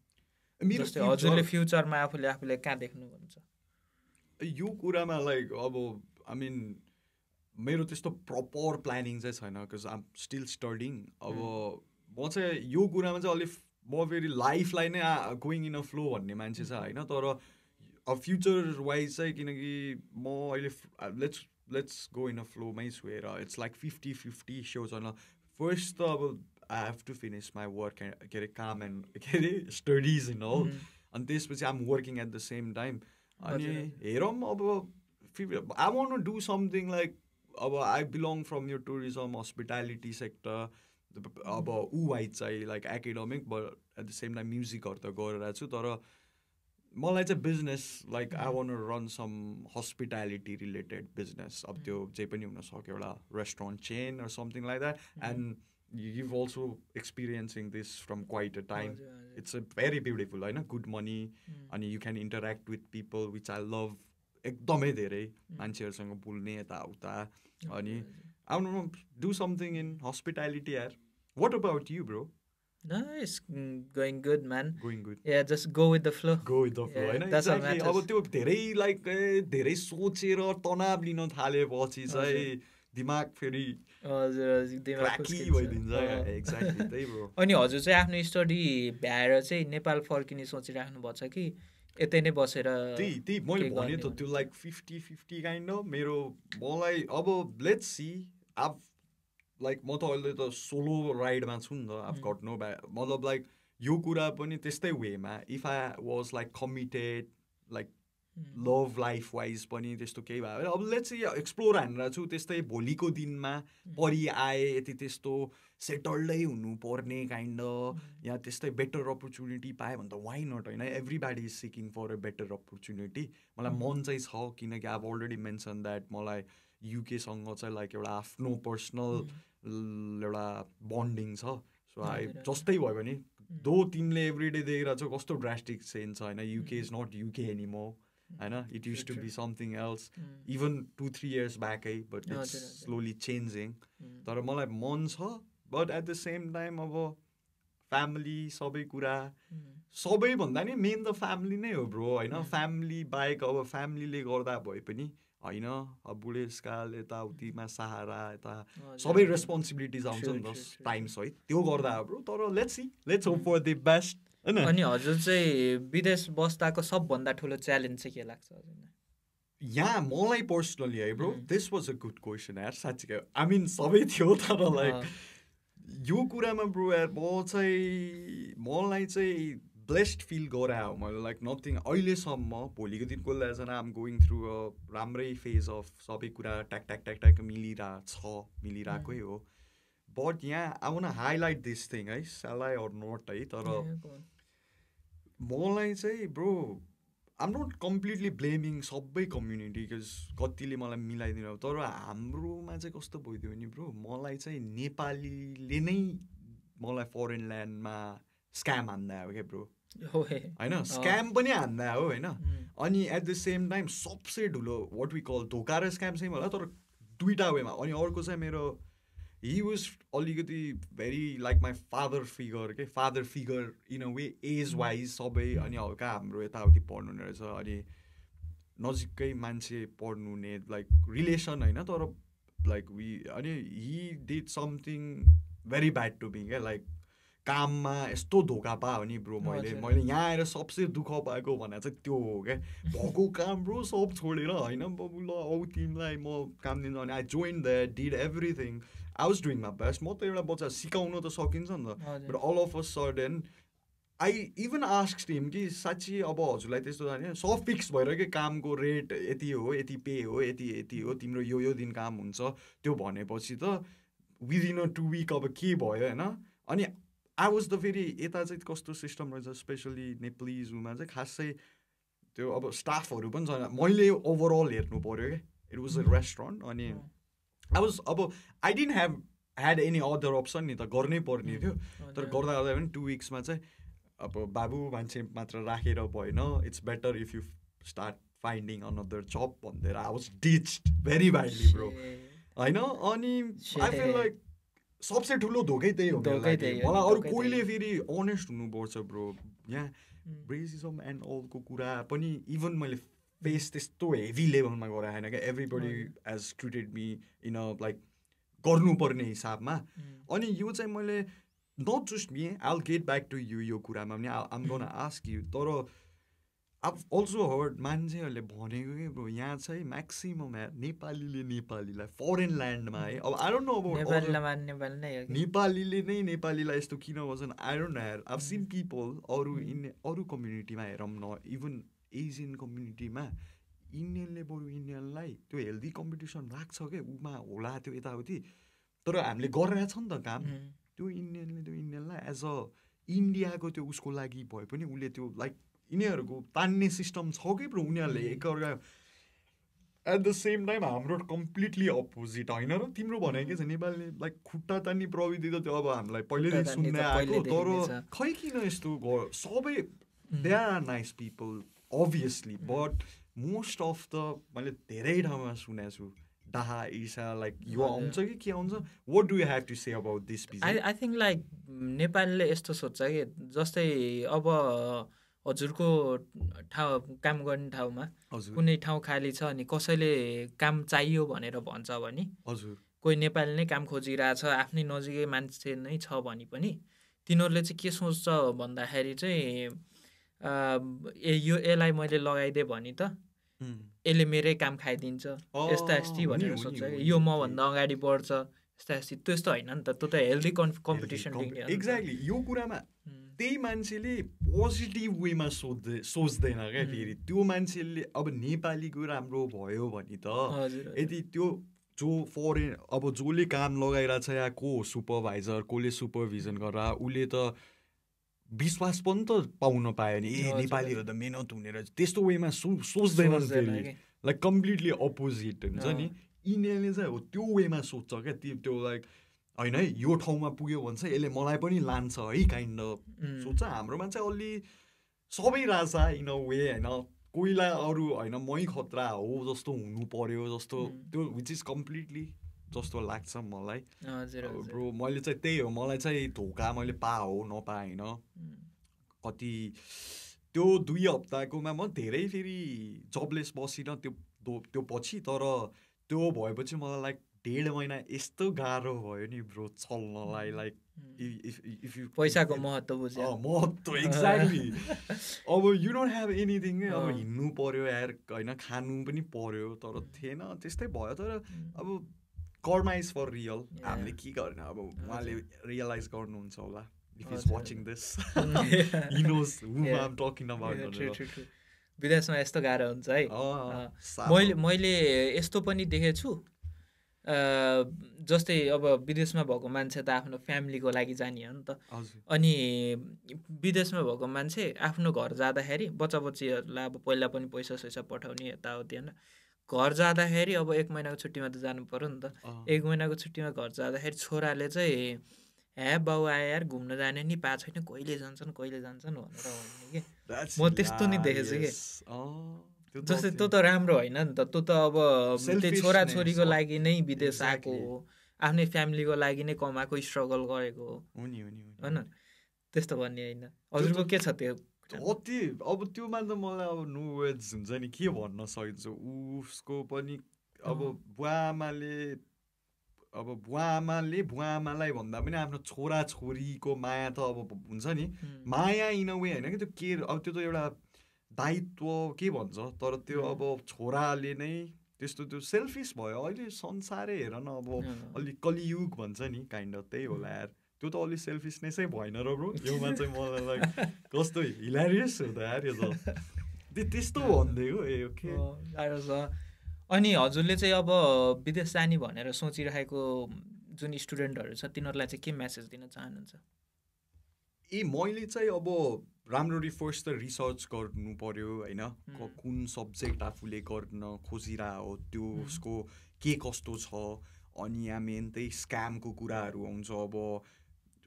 [SPEAKER 2] जस्तै हजुरले फ्युचरमा आफूले कहाँ देख्नुहुन्छ?
[SPEAKER 1] यो कुरामा लाइक अब आई मिन मेरो त्यस्तो प्रपर प्लानिङ चाहिँ छैन, because I am still studying. अब म चाहिँ यो कुरामा चाहिँ अलिक म फेरि लाइफलाई नै गोइङ इन अ फ्लो भन्ने मान्छे छ होइन। तर अब फ्युचर वाइज चाहिँ किनकि म अहिले लेट्स गो इन अ फ्लोमै छु हेर, इट्स लाइक 50-50 स्योर छैन। फर्स्ट त अब I have to finish my work and get a calm and get a studies and all. And त्यसपछि I'm working at the same time. अनि हेरौँ अब I want to do something like अब I belong from your tourism hospitality sector. अब wise चाहिँ like academic but at the same time म्युजिकहरू त गरिरहेको छु। तर मलाई चाहिँ business like I want to run some hospitality related business. अब त्यो जे पनि हुनसक्यो, एउटा restaurant chain or something like that. And you've also experiencing this from quite a time. It's a very beautiful, I know, good money, and you can interact with people, which I love. एकदमै धेरै मान्छेहरूसँग बोल्ने यताउता, अनि I want to do something in hospitality यार. What about you, bro?
[SPEAKER 2] Nice, going good, man.
[SPEAKER 1] Going good.
[SPEAKER 2] Yeah, just go with the flow.
[SPEAKER 1] Go with the flow, होइन? Exactly. अब त्यो धेरै लाइक धेरै सोचेर तनाव लिन थालेपछि चाहिँ दिमाग फेरि एक्ज्याक्टली त्यही ब्रो।
[SPEAKER 2] अनि हजुर चाहिँ आफ्नो स्टडी भ्याएर चाहिँ नेपाल फर्किने सोचिराख्नु भएको छ कि यतै नै बसेर?
[SPEAKER 1] त्यही मैले भने त त्यो लाइक 50-50 काइन्ड अफ मेरो मलाई अब लेट्स सी। अब लाइक म त अहिले त सोलो राइडमा छु नि त, अब गट नो मतलब लाइक यो कुरा पनि त्यस्तै वेमा if I was like committed like love life wise पनि त्यस्तो केही भयो अब लेट्स एक्सप्लोर हानेर छु त्यस्तै भोलिको दिनमा परि आए यति त्यस्तो सेटल्डै हुनुपर्ने काइन्ड या त्यस्तै बेटर अपर्च्युनिटी पायो भने त वाइ नट होइन everybody is seeking for a better opportunity मलाई मन चाहिँ छ किनकि अब अलरेडी मेन्सन द्याट मलाई युकेसँग चाहिँ लाइक एउटा आफ्नो पर्सनल एउटा बन्डिङ छ सो आई जस्तै भयो भने दो तिमीले एभ्री डे देखेर चाहिँ कस्तो ड्रास्टिक चेन्ज छ होइन UK is not UK anymore होइन it used to be something else even 2-3 years ब्याकै बट इट्स स्लोली चेन्जिङ तर मलाई मन छ but at the same time अब फ्यामिली सबै कुरा सबै भन्दा नि मेन त फ्यामिली नै हो ब्रो होइन फ्यामिली बाहेक अब फ्यामिलीले गर्दा भए पनि होइन अब बुढेसकाल यताउतिमा सहारा यता सबै रेस्पोन्सिबिलिटिज आउँछ नि त टाइम्स है त्यो गर्दा ब्रो तर let's hope for the best होइन
[SPEAKER 2] अनि हजुर चाहिँ विदेश बस्दाको सबभन्दा ठुलो च्यालेन्ज चाहिँ के लाग्छ हजुरलाई
[SPEAKER 1] यहाँ मलाई पर्सनली है bro this was a good question यार साँच्चीकै आई मिन सबै थियो तर लाइक यो कुरामा ब्रो यार मलाई चाहिँ ब्लेस्ड फिल गरायो मैले लाइक नथिङ अहिलेसम्म भोलिको दिन कसलाई चाहिँ आम गोइङ थ्रु अ राम्रै फेज अफ सबै कुरा ट्याक मिलिरहेकै हो बट यहाँ I want highlight this thing है सेलाई अर नट है तर मलाई चाहिँ bro I'm not completely blaming सबै कम्युनिटी बिकज कतिले मलाई मिलाइदिनु तर हाम्रोमा चाहिँ कस्तो भइदियो भने ब्रो मलाई चाहिँ नेपालीले नै मलाई फरेन ल्यान्डमा स्क्याम हान्दा हो क्या ब्रो होइन स्क्याम पनि हान्दा हो होइन अनि एट द सेम टाइम सबसे ठुलो वाट वी कल धोका र स्क्याम चाहिँ होला तर दुइटा वेमा अनि अर्को चाहिँ मेरो he was अलिकति very like my father figure in a way age wise सबै अनि हल्का हाम्रो यताउति पढ्नु हुने रहेछ अनि नजिकै मान्छे पढ्नु हुने लाइक रिलेसन होइन तर लाइक अनि he did something very bad to me क्या लाइक काममा यस्तो धोका पायो नि ब्रो मैले यहाँ आएर सबसे दुःख पाएको भनेर चाहिँ त्यो हो क्या भएको काम ब्रो सब छोडेर होइन बाबु ल औ तिमीलाई म काम दिन्छु अनि I join that did everything I was doing my best म त एउटा बच्चा सिकाउनु त सकिन्छ नि त but all of a sudden I even ask him कि साँच्ची अब हजुरलाई त्यस्तो जाने सब फिक्स भएर कि कामको रेट यति हो यति पे हो यति हो तिम्रो यो दिन काम हुन्छ त्यो भनेपछि त विदिन अ 2 week अब के भयो होइन अनि आई वाज द फेरि यता चाहिँ कस्तो सिस्टम रहेछ स्पेसली नेपालीजमा चाहिँ खासै त्यो अब स्टाफहरू पनि छैन मैले ओभरअल हेर्नु पऱ्यो क्या इट वाज अ रेस्टुरेन्ट अनि I didn't had any other option नि त गर्नै पर्ने थियो तर गर्दा पनि 2 weeksमा चाहिँ अब बाबु मान्छे मात्र राखेर भएन it's better if you start finding another job भनेर I was ditched very badly bro होइन अनि आई फिल लाइक सबसे ठुलो धोकै त्यही हो मलाई अरू कोहीले फेरि अनेस्ट हुनुपर्छ ब्रो यहाँ रेसिजम एन्ड अलको कुरा पनि इभन मैले फेस त्यस्तो हेभी लेभलमा गराएन क्या everybody as treated me in a like गर्नुपर्ने हिसाबमा अनि यो चाहिँ मैले not just me I'll get back to यो कुरामा पनि आम गोना आस्क यु तर अब अल्सो हर्ड मान्छेहरूले भनेको कि ब्रो यहाँ चाहिँ म्याक्सिमम नेपालीले नेपालीलाई फरेन ल्यान्डमा है अब आई डोन्ट नो अबाउट नेपालीले नै नेपालीलाई यस्तो किन भन्छन् I don't have I've scene people अरू कम्युनिटीमा हेरौँ न इभन एसियन कम्युनिटीमा इन्डियनले बरु इन्डियनलाई त्यो हेल्दी कम्पिटिसन राख्छ क्या उमा होला त्यो यताउति तर हामीले गरिरहेछ नि त काम त्यो इन्डियनलाई एज अ इन्डियाको त्यो उसको लागि भए पनि उसले त्यो लाइक यिनीहरूको तान्ने सिस्टम छ कि ब्रो उनीहरूले एकअर्का एट द सेम टाइम हाम्रो कम्प्लिटली अपोजिट होइन र तिम्रो भनेको के छ नेपालले लाइक खुट्टा तान्ने प्रविधि त त्यो अब हामीलाई पहिल्यै सुन्दै आएको तर खै किन यस्तो सबै they are nice people obviously but most of the मैले धेरै ठाउँमा सुनेको छु डाहा ईर्षा लाइक यो आउँछ कि के आउँछ what do you have to say about this
[SPEAKER 2] I think like नेपालले यस्तो सोध्छ कि जस्तै अब हजुरको ठाउँ काम गर्ने ठाउँमा कुनै ठाउँ खाली छ अनि कसैले काम चाहियो भनेर भन्छ भने
[SPEAKER 1] हजुर
[SPEAKER 2] कोही नेपाली नै काम खोजिरहेछ आफ्नै नजिकै मान्छे नै छ भने पनि तिनीहरूले चाहिँ के सोच्छ भन्दाखेरि चाहिँ यसलाई मैले लगाइदिएँ भने त यसले मेरै काम खाइदिन्छ यस्ता यस्ती भनेर सोच्छ यो मभन्दा अगाडि बढ्छ यस्ता यस्ती त्यस्तो होइन नि त त्यो त हेल्दी कम्पिटिसन
[SPEAKER 1] एक्ज्याक्टली यो कुरामा त्यही मान्छेले पोजिटिभ वेमा सोच्दैन क्या फेरि त्यो मान्छेले अब नेपालीको राम्रो भयो भने त यदि त्यो जो फरेन अब जसले काम लगाइरहेछ या को सुपरभाइजर कसले सुपरभिजन गरेर उसले त विश्वास पनि त पाउन पायो नि ए नेपालीहरू त मेहनत हुने रहेछ त्यस्तो वेमा सोच्दैनन् फेरि लाइक कम्प्लिटली अपोजिट हुन्छ नि यिनीहरूले चाहिँ हो त्यो वेमा सोच्छ क्या त्यो लाइक होइन है यो ठाउँमा पुग्यो भने चाहिँ यसले मलाई पनि लान्छ है काइन्ड अफ सोच्छ हाम्रोमा चाहिँ अलि सबै राजा इन अ वे होइन कोहीलाई अरू होइन मै खतरा हो जस्तो हुनु पर्यो जस्तो त्यो विच इज कम्प्लिटली जस्तो लाग्छ मलाई ब्रो मैले चाहिँ त्यही हो मलाई चाहिँ धोका मैले हो नपाएन कति त्यो 2 हप्ताकोमा म धेरै फेरि जबलेस बसिनँ त्यो पछि तर त्यो भएपछि मलाई लाइक 1.5 महिना यस्तो गाह्रो भयो नि ब्रो चल्नलाई लाइक इफ यु
[SPEAKER 2] पैसाको महत्त्व बुझ्यो
[SPEAKER 1] महत्त्व एक्ज्याक्टली अब यु डोन्ट ह्याभ एनिथिङ अब हिँड्नु पर्यो यार होइन खानु पनि पर्यो तर थिएन त्यस्तै भयो तर अब कर्मा इज फर रियल हामीले के गर्ने अब उहाँले रियलाइज गर्नुहुन्छ होला if is watching this he knows who I am talking about
[SPEAKER 2] विदेशमा यस्तो गाह्रो हुन्छ है मैले यस्तो पनि देखेको छु जस्तै अब विदेशमा भएको मान्छे त आफ्नो फ्यामिलीको लागि जाने हो नि त अनि विदेशमा भएको मान्छे आफ्नो घर जाँदाखेरि बच्चा बच्चीहरूलाई अब पहिला पनि पैसा सैसा पठाउने यताउति होइन घर जाँदाखेरि अब 1 महिनाको छुट्टीमा त जानु पर्यो नि त 1 महिनाको छुट्टीमा घर जाँदाखेरि छोराले चाहिँ हे बाउ आए यार घुम्न जाने नि पाएको छैन कहिले जान्छन् भनेर भन्ने कि म त्यस्तो नि देखेछु कि जस्तै त्यो त राम्रो होइन नि त त्यो त अब त्यो छोराछोरीको लागि नै विदेश आएको हो आफ्नै फ्यामिलीको लागि नै कमाएको स्ट्रगल गरेको हो होइन त्यस्तो भन्ने होइन हजुरको के छ त्यो
[SPEAKER 1] अति अब त्योमा त मलाई अब नो वर्ड्स हुन्छ नि के भन्न सकिन्छ उसको पनि अब बुवाआमालाई भन्दा पनि आफ्नो छोराछोरीको माया त अब हुन्छ नि माया इन अ वे होइन कि त्यो केयर अब त्यो त एउटा दायित्व के भन्छ तर त्यो अब छोराले नै त्यस्तो त्यो सेल्फिस भयो अहिले संसारै हेर न अब अलिक कलियुग भन्छ नि काइन्ड अफ त्यही होला यार त्यो त अलिक सेल्फिसनेसै भएन र ब्रो योमा चाहिँ मलाई लाइक कस्तो हिलारियस हो त यार यो त त्यस्तो भनिदिएको ए ओके
[SPEAKER 2] गाह्रो छ अनि हजुरले चाहिँ अब विदेश जाने भनेर सोचिरहेको जुन स्टुडेन्टहरू छ तिनीहरूलाई चाहिँ के मेसेज दिन चाहनुहुन्छ
[SPEAKER 1] मैले चाहिँ अब राम्ररी फर्स्ट त रिसर्च गर्नु पर्यो होइन कुन सब्जेक्ट आफूले गर्न खोजिरहेको हो त्यो उसको के कस्तो छ अनि मेन त्यही स्क्यामको कुराहरू आउँछ अब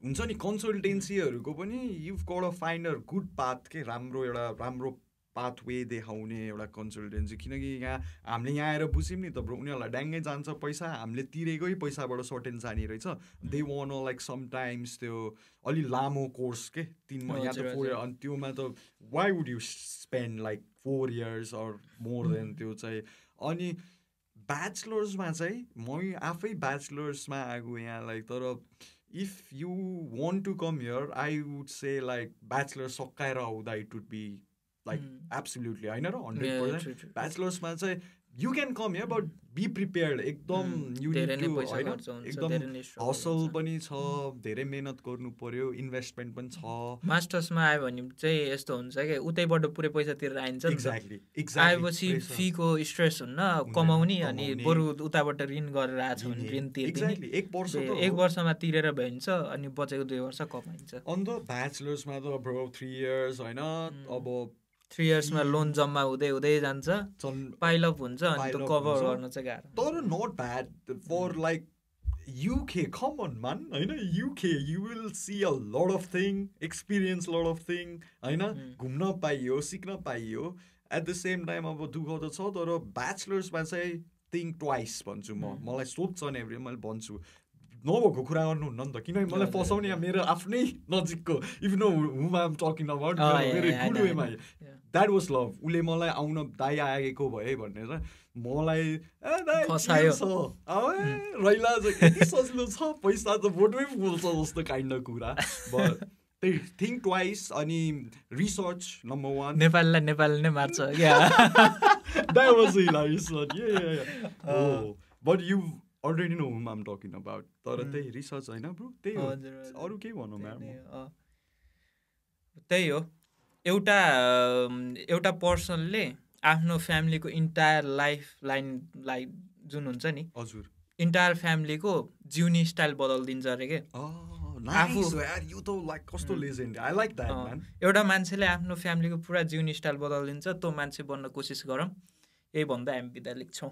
[SPEAKER 1] हुन्छ नि कन्सल्टेन्सीहरूको पनि you've got a find a good path के राम्रो पाथवे देखाउने एउटा कन्सल्टेन्सी किनकि यहाँ हामीले यहाँ आएर बुझ्यौँ नि त ब्रो उनीहरूलाई ड्याङ्गै जान्छ पैसा हामीले तिरेकै पैसाबाट सर्टेन जाने रहेछ दे वान लाइक समटाइम्स त्यो अलि लामो कोर्स के 3 महिना त 4 अनि त्योमा त why would you spend like 4 years or more than त्यो चाहिँ अनि ब्याचलर्समा चाहिँ म आफै ब्याचलर्समा आएको यहाँ लाइक तर if you want to come here I would say like bachelor सकाएर आउँदा it would be like absolutely होइन र 100% ब्याचलर्समा चाहिँ you can come here but be prepared एकदम एकदम हसल पनि छ धेरै मेहनत गर्नु पर्यो इन्भेस्टमेन्ट पनि छ
[SPEAKER 2] मास्टर्समा आयो भने चाहिँ यस्तो हुन्छ कि उतैबाट पुरै पैसा तिरेर आइन्छ
[SPEAKER 1] एक्ज्याक्टली
[SPEAKER 2] आएपछि फीको स्ट्रेस हुन्न कमाउने अनि बरु उताबाट ऋण गरेर आएको छ भने ऋण तिर्दिने एक वर्षमा तिरेर भइन्छ अनि बचेको 2 वर्ष कमाइन्छ
[SPEAKER 1] अन्त ब्याचलर्समा त ब्रो 3 years होइन अब
[SPEAKER 2] 3 yearsमा लोन जम्मा हुँदै जान्छ पाइलअप हुन्छ अनि त्यो कभर गर्न चाहिँ गाह्रो
[SPEAKER 1] तर not bad for like UK come on man होइन UK you will see a lot of thing experience lot of thing होइन घुम्न पाइयो सिक्न पाइयो एट द सेम टाइम अब दुःख त छ तर ब्याचलर्समा चाहिँ थिङ्क ट्वाइस भन्छु मलाई सोध्छ नि मैले भन्छु नभएको कुरा गर्नुहुन्न नि त किनकि मलाई फसाउने मेरो आफ्नै नजिकको if know whom I am talking about very good वेमा द्याट वाज लभ उसले मलाई आउन दाइ आएको भए भनेर मलाई रैला यति सजिलो छ पैसा त बोटमै फुल्छ जस्तो काइन्ड अफ कुरा बट त्यही थिङ्क ट्वाइस अनि रिसर्च नम्बर 1
[SPEAKER 2] नेपाललाई नेपाल नै मार्छ
[SPEAKER 1] that was hilarious but you already know whom I'm talking about तर त्यही रिसर्च होइन ब्रो त्यही हो अरू केही भनौँ म्याम
[SPEAKER 2] त्यही हो एउटा पर्सनले आफ्नो फ्यामिलीको इन्टायर लाइफ लाइनलाई जुन हुन्छ नि
[SPEAKER 1] हजुर
[SPEAKER 2] इन्टायर फ्यामिलीको जिउने स्टाइल बदलिदिन्छ अरे के एउटा मान्छेले आफ्नो फ्यामिलीको पुरा जिउने स्टाइल बदलिदिन्छ त्यो मान्छे बन्न कोसिस गरौँ यही भन्दा हामी बिदा लेख्छौँ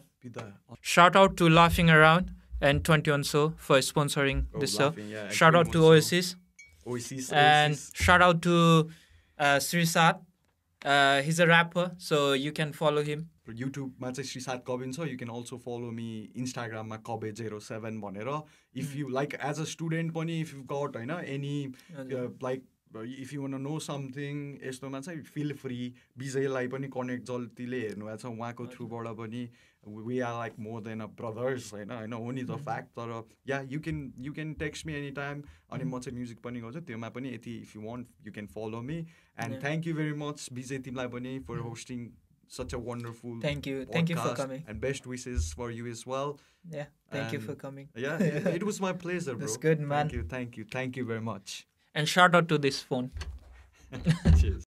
[SPEAKER 2] Shout out to Laughing Around and 21 Show for sponsoring this show. Shout out to Oasis. And shout out to Srisat. He's a rapper, so you can follow him.
[SPEAKER 1] युट्युबमा चाहिँ श्रीसाद कबिन छ you can also follow me इन्स्टाग्राममा कबे07 भनेर if you like as a student पनि if you got होइन any like if you want know something यस्तोमा चाहिँ फिल फ्री विजयलाई पनि कनेक्ट जतिले हेर्नुभएको छ उहाँको थ्रुबाट पनि we are like more than a brothers होइन हो नि द फ्याक्ट तर या you can text me any time अनि म चाहिँ म्युजिक पनि गर्छु त्योमा पनि यति if you want you can follow me and thank you very much Vijay तिमीलाई पनि for hosting such a wonderful
[SPEAKER 2] thank you for coming
[SPEAKER 1] and best wishes for you as well.
[SPEAKER 2] Thank you for coming.
[SPEAKER 1] It was my pleasure, bro.
[SPEAKER 2] That's good, man.
[SPEAKER 1] Thank you very much.
[SPEAKER 2] And shout out to this phone.
[SPEAKER 1] Cheers.